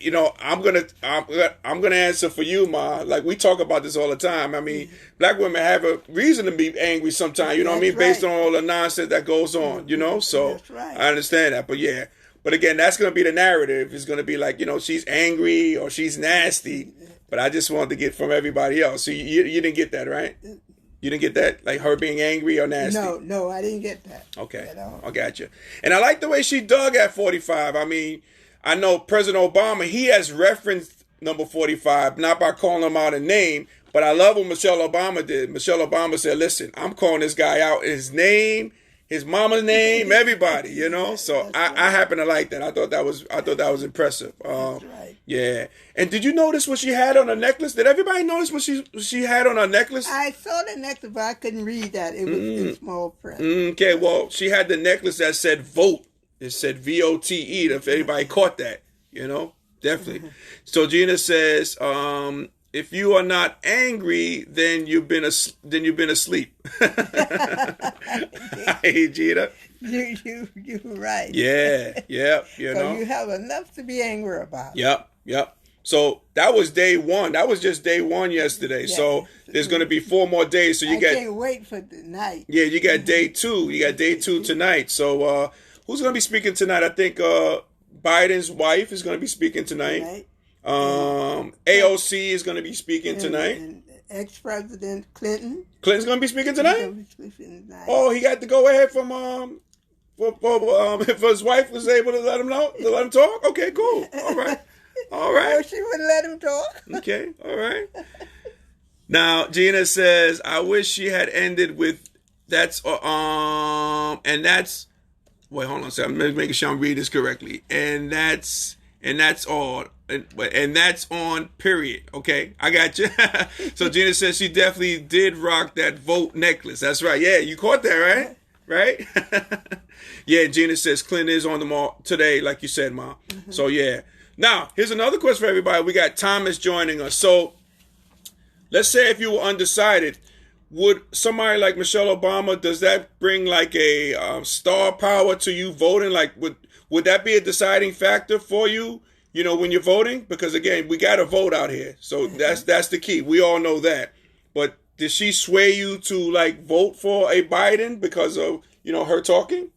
I'm gonna answer for you, Ma. Like we talk about this all the time. I mean, black women have a reason to be angry sometimes. You know what I mean, based on all the nonsense that goes on. So right. I understand that. But yeah, but again, that's gonna be the narrative. It's gonna be like she's angry or she's nasty. But I just wanted to get from everybody else. So you didn't get that, right? You didn't get that, like her being angry or nasty. No, I didn't get that. Okay, I got you. And I like the way she dug at 45. I mean. I know President Obama, he has referenced number 45, not by calling him out a name, but I love what Michelle Obama did. Michelle Obama said, listen, I'm calling this guy out, his name, his mama's name, everybody, So I happen to like that. I thought that was impressive. That's right. Yeah. And did you notice what she had on her necklace? Did everybody notice what she had on her necklace? I saw the necklace, but I couldn't read that. It was in small print. Okay, well, she had the necklace that said vote. It said VOTE, if anybody caught that, definitely. So Gina says, if you are not angry, then you've been asleep. Hey, Gina. You're right. Yeah. So you have enough to be angry about. Yep. So that was day one. That was just day one yesterday. Yeah. So there's going to be 4 more days. So I can't wait for tonight. Yeah, you got day 2. You got day 2 tonight. So, who's going to be speaking tonight? I think Biden's wife is going to be speaking tonight. AOC is going to be speaking tonight. And ex-President Clinton. Clinton's going to be speaking tonight? He's going to be speaking tonight. Oh, he got to go ahead from if his wife was able to let him talk? Okay, cool. All right. Well, she wouldn't let him talk. Okay, all right. Now, Gina says, I wish she had ended with and that's wait, hold on a second. I'm making sure I'm reading this correctly. And that's all. And that's on period. Okay, I got you. So Gina says she definitely did rock that vote necklace. That's right. Yeah, you caught that, right? Right? Yeah, Gina says Clinton is on the mall today, like you said, Ma. So yeah. Now, here's another question for everybody. We got Thomas joining us. So let's say if you were undecided, would somebody like Michelle Obama, does that bring like a star power to you voting? Like, would that be a deciding factor for you, when you're voting? Because again, we got to vote out here. So that's the key. We all know that. But did she sway you to like vote for a Biden because of, her talking?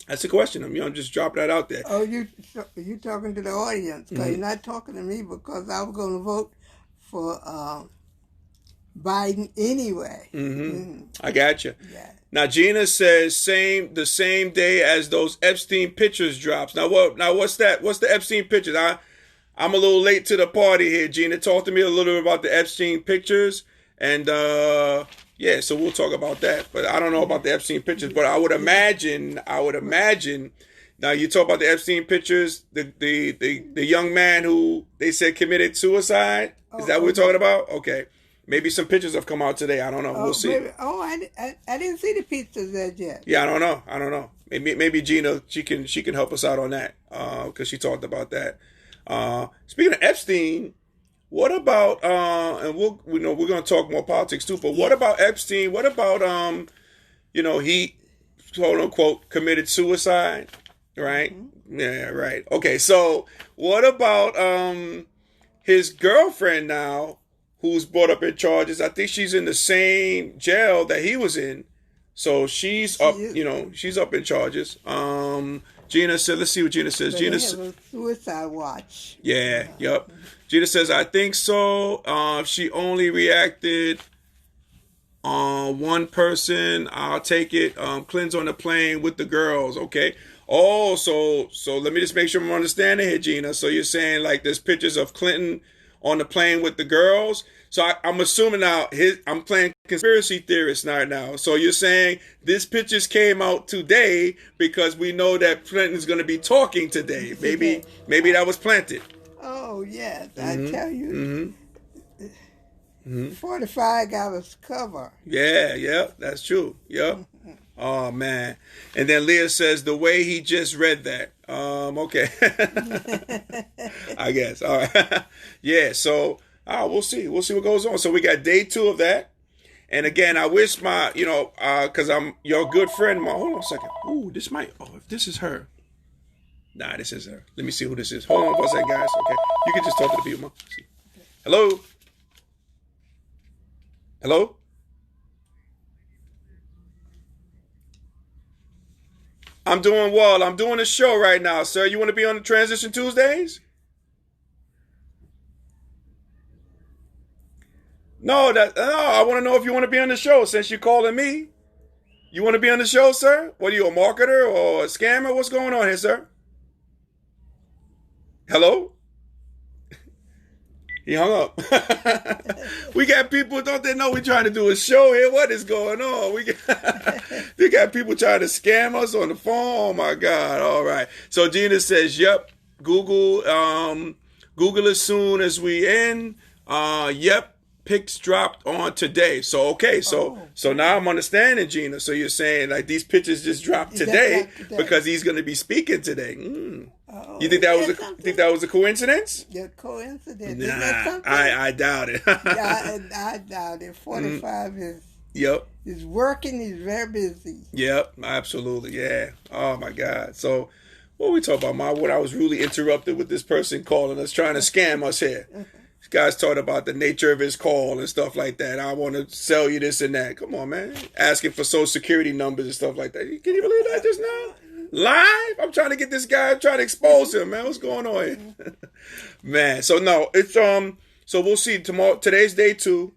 That's the question. I'm just dropping that out there. Oh, you talking to the audience. Because you're not talking to me because I was going to vote for Biden anyway. I got you. Yeah. Now Gina says the same day as those Epstein pictures drops. Now what's that? What's the Epstein pictures? I'm a little late to the party here, Gina. Talk to me a little bit about the Epstein pictures, and yeah, so we'll talk about that. But I don't know about the Epstein pictures. But I would imagine. Now you talk about the Epstein pictures, the young man who they said committed suicide. Is that what we're talking about? Okay. Maybe some pictures have come out today. I don't know. We'll see. I didn't see the pictures as yet. Yeah, I don't know. Maybe Gina, she can help us out on that because she talked about that. Speaking of Epstein, what about and we're going to talk more politics too. But what about Epstein? What about he quote unquote committed suicide, right? Yeah, right. Okay, so what about his girlfriend now, who's brought up in charges? I think she's in the same jail that he was in, so she's up. She's up in charges. Gina said, let's see what Gina says. So Gina they have a suicide watch. Yeah, yep. Gina says, I think so. She only reacted on one person. I'll take it. Clint's on the plane with the girls. Okay. Oh, so let me just make sure I'm understanding here, Gina. So you're saying like there's pictures of Clinton on the plane with the girls. So I'm assuming now I'm playing conspiracy theorist now. So you're saying this pictures came out today because we know that Clinton's going to be talking today. Maybe that was planted. Oh yes, I tell you. 45 got us covered. Yeah, that's true. Yep. Oh man. And then Leah says the way he just read that. Okay. I guess. All right. Yeah, so we'll see. We'll see what goes on. So we got day 2 of that. And again, I wish my, because I'm your good friend. Hold on a second. Ooh, if this is her. Nah, this is her. Let me see who this is. Hold on for a second, guys. Okay. You can just talk to the people. Hello? Hello? I'm doing well. I'm doing a show right now, sir. You want to be on the Transition Tuesdays? No, I want to know if you want to be on the show since you're calling me. You want to be on the show, sir? What are you, a marketer or a scammer? What's going on here, sir? Hello? He hung up. We got people, don't they know we're trying to do a show here? What is going on? We got people trying to scam us on the phone. Oh my God. All right. So Gina says, yep, Google as soon as we end. Yep. Pics dropped on today. So okay, so now I'm understanding, Gina. So you're saying like these pictures just dropped today because he's going to be speaking today. You think that was a coincidence? Yeah, coincidence. Nah, I doubt it. I doubt it. 45 is working. He's very busy. Yep, absolutely. Yeah. Oh my God. So what we talking about, Ma? What I was really interrupted with this person calling us, trying to scam us here. This guy's talking about the nature of his call and stuff like that. I want to sell you this and that. Come on, man. Asking for social security numbers and stuff like that. Can you believe that just now? Live? I'm trying to get this guy, I'm trying to expose him, man. What's going on here? Man, so no, it's so we'll see tomorrow. Today's day 2.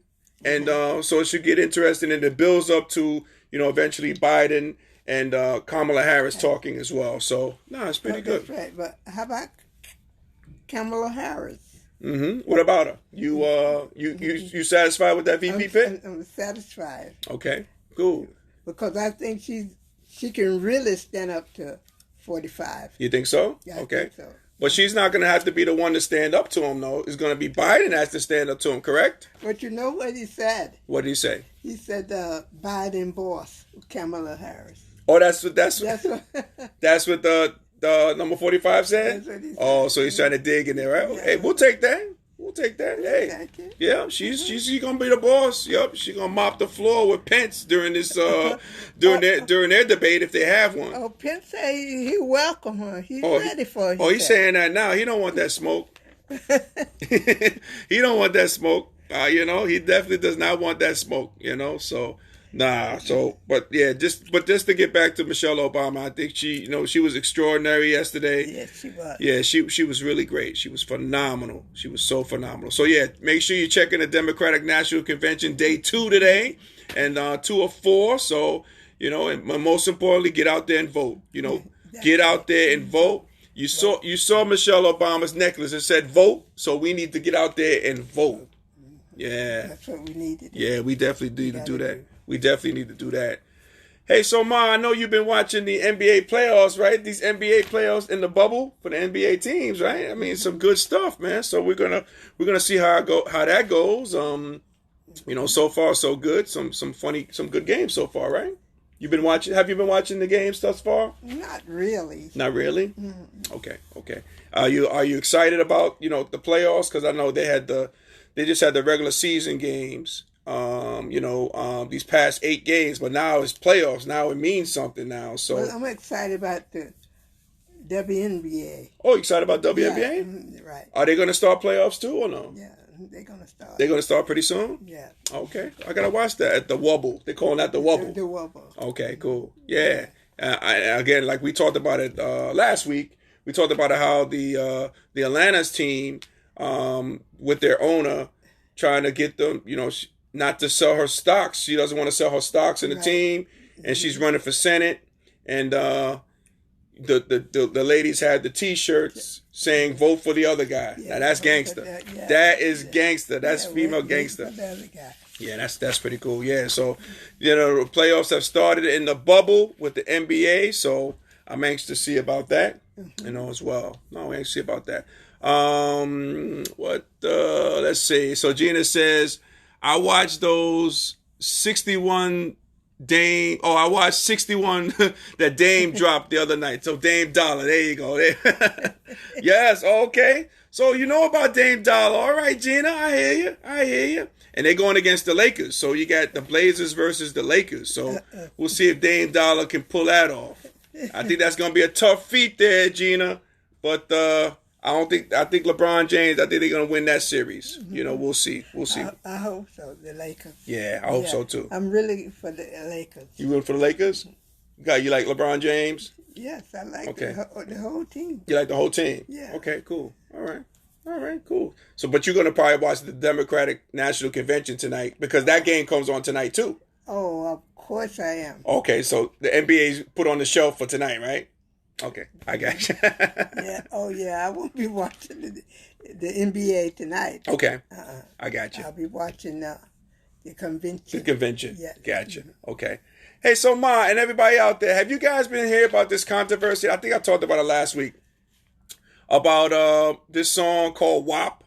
And so it should get interesting, and it builds up to, eventually Biden and Kamala Harris talking as well. So it's pretty good. That's right. But how about Kamala Harris? What about her? You satisfied with that VP pick? I'm satisfied. Okay, cool. Because I think she can really stand up to 45. You think so? Yeah, okay. I think so. But she's not going to have to be the one to stand up to him, though. It's going to be Biden has to stand up to him, correct? But you know what he said? What did he say? He said Biden boss, Kamala Harris. Oh, that's what the number 45 said? That's what he said. Oh, so he's trying to dig in there, right? Yeah. Hey, we'll take that. Hey, yeah, she's gonna be the boss. Yep, she's gonna mop the floor with Pence during this during their debate if they have one. Oh, Pence say he welcome her. He's ready for it. He's saying that now. He don't want that smoke. He don't want that smoke. He definitely does not want that smoke. So. But just to get back to Michelle Obama, I think she was extraordinary yesterday. Yes, she was. Yeah, she was really great. She was phenomenal. She was so phenomenal. So yeah, make sure you check in the Democratic National Convention day 2 today, and 2 of 4. So and most importantly, get out there and vote. Get out there and vote. You saw Michelle Obama's necklace. It said vote. So we need to get out there and vote. Yeah, that's what we need to do. Yeah, we definitely need to do that. We definitely need to do that. Hey, so Ma, I know you've been watching the NBA playoffs, right? These NBA playoffs in the bubble for the NBA teams, right? I mean, some good stuff, man. So we're gonna see how that goes. So far so good. Some good games so far, right? Have you been watching the games thus far? Not really. Not really? Mm-hmm. Okay. Are you excited about, the playoffs? Because I know they just had the regular season games. these past 8 games, but now it's playoffs. Now it means something now. So Well, I'm excited about the WNBA. Oh, you excited about WNBA? Yeah, right. Are they going to start playoffs too or no? Yeah, they're going to start. They're going to start pretty soon? Yeah. Okay. I got to watch that at the Wubble. They're calling that the Wubble. The Wubble. Okay, cool. Yeah. Again, like we talked about it last week, we talked about how the Atlanta's team, with their owner, trying to get them, not to sell her stocks. She doesn't want to sell her stocks in the team, and she's running for Senate. And the ladies had the T-shirts saying "Vote for the other guy." Yeah, now that's gangster. That is gangster. That's female gangster. Yeah, that's pretty cool. Yeah, so the playoffs have started in the bubble with the NBA. So I'm anxious to see about that. As well. No, I'm anxious to see about that. Let's see. So Gina says, I watched those 61 Dame. Oh, I watched 61 that Dame dropped the other night. So Dame Dollar. There you go. Yes. Okay. So you know about Dame Dollar. All right, Gina. I hear you. And they're going against the Lakers. So you got the Blazers versus the Lakers. So we'll see if Dame Dollar can pull that off. I think that's going to be a tough feat there, Gina. But I think LeBron James, I think they're going to win that series. We'll see. I hope so, the Lakers. Yeah, I hope so too. I'm really for the Lakers. You rooting for the Lakers? You like LeBron James? Yes, I like the whole team. You like the whole team? Yeah. Okay, cool. All right, cool. So, but you're going to probably watch the Democratic National Convention tonight because that game comes on tonight too. Oh, of course I am. Okay, so the NBA's put on the shelf for tonight, right? Okay, I got you. Yeah. Oh, yeah. I won't be watching the NBA tonight. Okay. I got you. I'll be watching the convention. The convention. Yeah. Gotcha. Okay. Hey, so Ma and everybody out there, have you guys been hearing about this controversy? I think I talked about it last week. About this song called WAP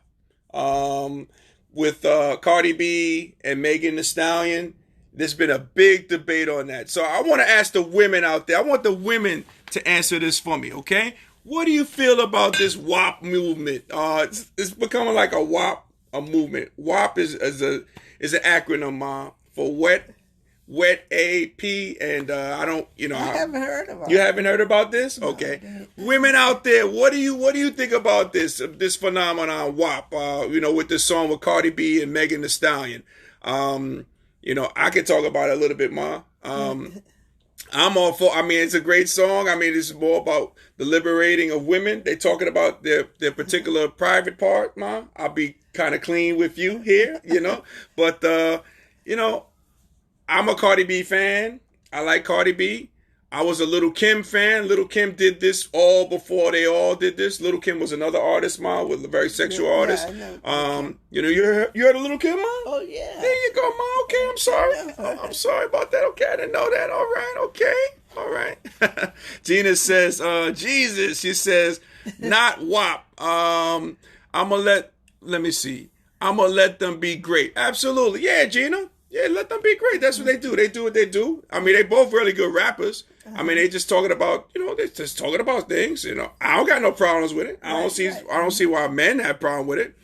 with Cardi B and Megan Thee Stallion. There's been a big debate on that. So I want to ask the women out there. I want the women to answer this for me, okay? What do you feel about this WAP movement? It's becoming like a WAP movement. WAP is an acronym for wet AP, and I don't, I haven't heard about it. You haven't heard about this? No, okay. Women out there, what do you think about this phenomenon WAP? With this song with Cardi B and Megan Thee Stallion. I could talk about it a little bit more. I'm all for. It's a great song. It's more about the liberating of women. They're talking about their particular private part, Ma. I'll be kind of clean with you here, But I'm a Cardi B fan. I like Cardi B. I was a Little Kim fan. Little Kim did this all before they all did this. Little Kim was another artist, Ma, with a very sexual artist. I know. You heard of Little Kim, Ma? Oh, yeah. There you go, Ma. Okay, I'm sorry. I'm sorry about that. Okay, I didn't know that. All right, okay. All right. Gina says, Jesus. She says, not WAP. I'm going to let me see. I'm going to let them be great. Absolutely. Yeah, Gina. Yeah, let them be great. That's what they do. They do what they do. They both really good rappers. They just talking about, they're just talking about things. I don't got no problems with it. I don't see why men have problem with it.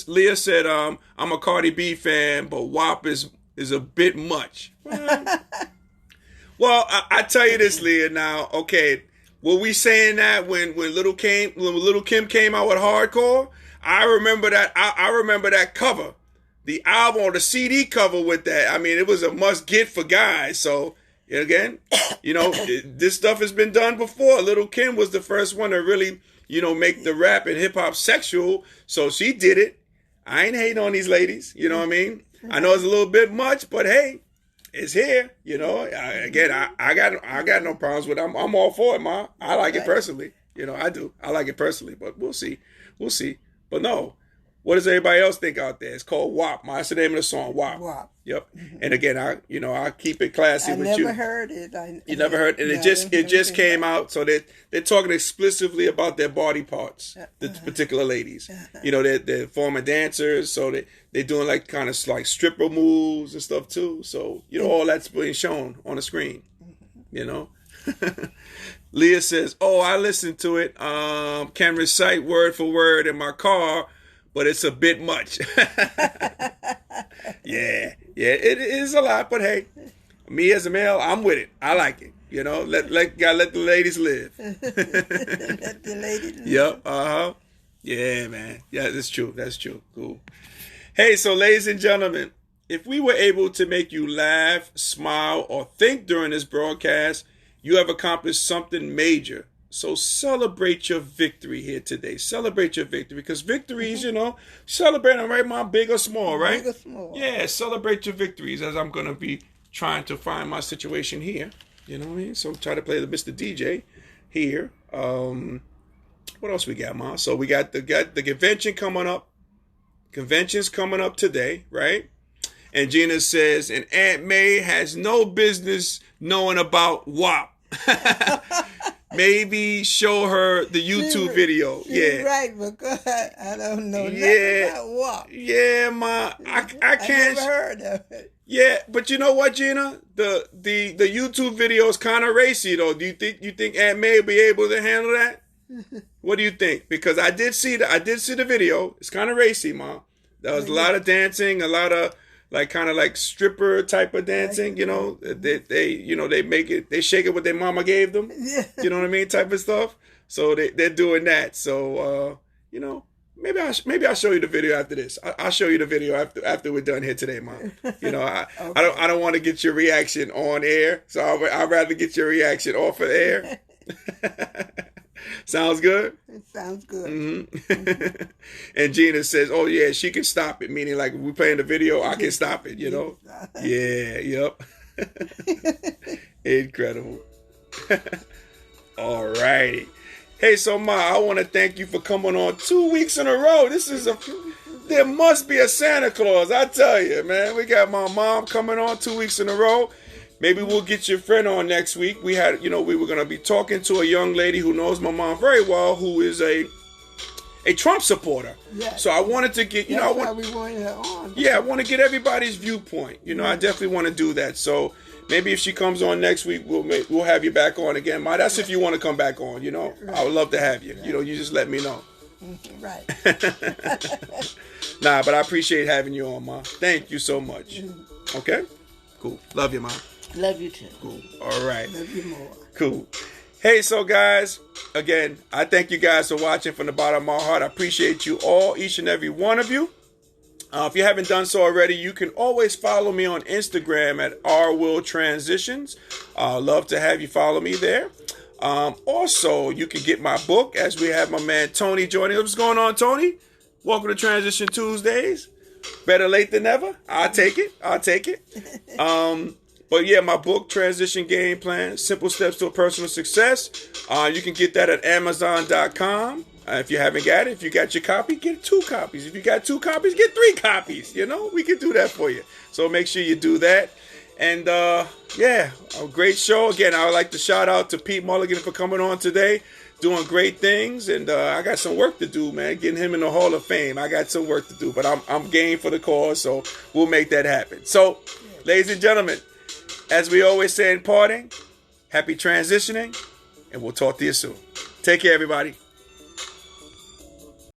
Leah said, I'm a Cardi B fan, but WAP is a bit much. Well, I tell you this, Leah. Now, okay, were we saying that when Little Kim came out with Hardcore? I remember that. I remember that cover. The album or the CD cover with that, it was a must get for guys. So again, this stuff has been done before. Little Kim was the first one to really, make the rap and hip hop sexual. So she did it. I ain't hating on these ladies. You know what I mean? I know it's a little bit much, but hey, it's here. I got no problems with it. I'm all for it, Ma. I like it personally. I do. I like it personally, but we'll see. But no. What does everybody else think out there? It's called WAP. That's the name of the song, WAP. WAP. Yep. And again, I keep it classy with you. I never heard it. You never heard it? And it just came out. So they're talking exclusively about their body parts, the particular ladies. They're former dancers, so they're doing like kind of like stripper moves and stuff too. So, all that's being shown on the screen, Leah says, I listened to it. Can recite word for word in my car, but it's a bit much. Yeah, it is a lot, but hey, me as a male, I'm with it. I like it. You know, let the ladies live. Let the lady live. Yep. Yeah, man. Yeah, that's true. That's true. Cool. Hey, so ladies and gentlemen, if we were able to make you laugh, smile, or think during this broadcast, you have accomplished something major. So celebrate your victory here today. Celebrate your victory, because victories, celebrate them, right, Mom? Big or small, right? Big or small. Yeah, celebrate your victories, as I'm going to be trying to find my situation here. You know what I mean? So try to play the Mr. DJ here. What else we got, Mom? So we got the convention coming up. Convention's coming up today, right? And Gina says, and Aunt May has no business knowing about WAP. Maybe show her the YouTube video. She's right, because I don't know nothing about WAP. Yeah, Ma. I can't. I never heard of it. Yeah, but you know what, Gina? The YouTube video is kind of racy, though. Do you think Aunt May will be able to handle that? What do you think? Because I did see the video. It's kind of racy, Ma. There was a lot of dancing, a lot of kind of stripper type of dancing. You know, they make it, they shake it what their mama gave them. Yeah. You know what I mean, type of stuff. So they're doing that. So maybe I'll show you the video after this. I'll show you the video after we're done here today, Mom. Okay. I don't want to get your reaction on air, so I'd rather get your reaction off of air. Sounds good? It sounds good. Mm-hmm. And Gina says, oh, yeah, she can stop it. Meaning, if we're playing the video, I can stop it, Yeah, yep. Incredible. All righty. Hey, so, Ma, I want to thank you for coming on 2 weeks in a row. There must be a Santa Claus, I tell you, man. We got my mom coming on 2 weeks in a row. Maybe we'll get your friend on next week. We were going to be talking to a young lady who knows my mom very well, who is a Trump supporter. Yes. So I wanted to get, That's why we wanted her on. Yeah, I want to get everybody's viewpoint. I definitely want to do that. So maybe if she comes on next week, we'll have you back on again. Ma, that's if you want to come back on, Right. I would love to have you. Right. You just let me know. Right. Nah, but I appreciate having you on, Ma. Thank you so much. Okay? Cool. Love you, Ma. Love you too. Cool. All right. Love you more. Cool. Hey, so guys, again, I thank you guys for watching from the bottom of my heart. I appreciate you all, each and every one of you. If you haven't done so already, you can always follow me on Instagram at rwilltransitions. Love to have you follow me there. Also, you can get my book, as we have my man Tony joining us. What's going on, Tony? Welcome to Transition Tuesdays. Better late than never. I'll take it. But yeah, my book, Transition Game Plan, Simple Steps to a Personal Success. You can get that at Amazon.com. If you haven't got it, if you got your copy, get 2 copies. If you got 2 copies, get 3 copies. We can do that for you. So make sure you do that. And yeah, a great show. Again, I would like to shout out to Pete Mulligan for coming on today, doing great things. And I got some work to do, man, getting him in the Hall of Fame. I got some work to do, but I'm game for the cause, so we'll make that happen. So, ladies and gentlemen, as we always say in parting, happy transitioning, and we'll talk to you soon. Take care, everybody.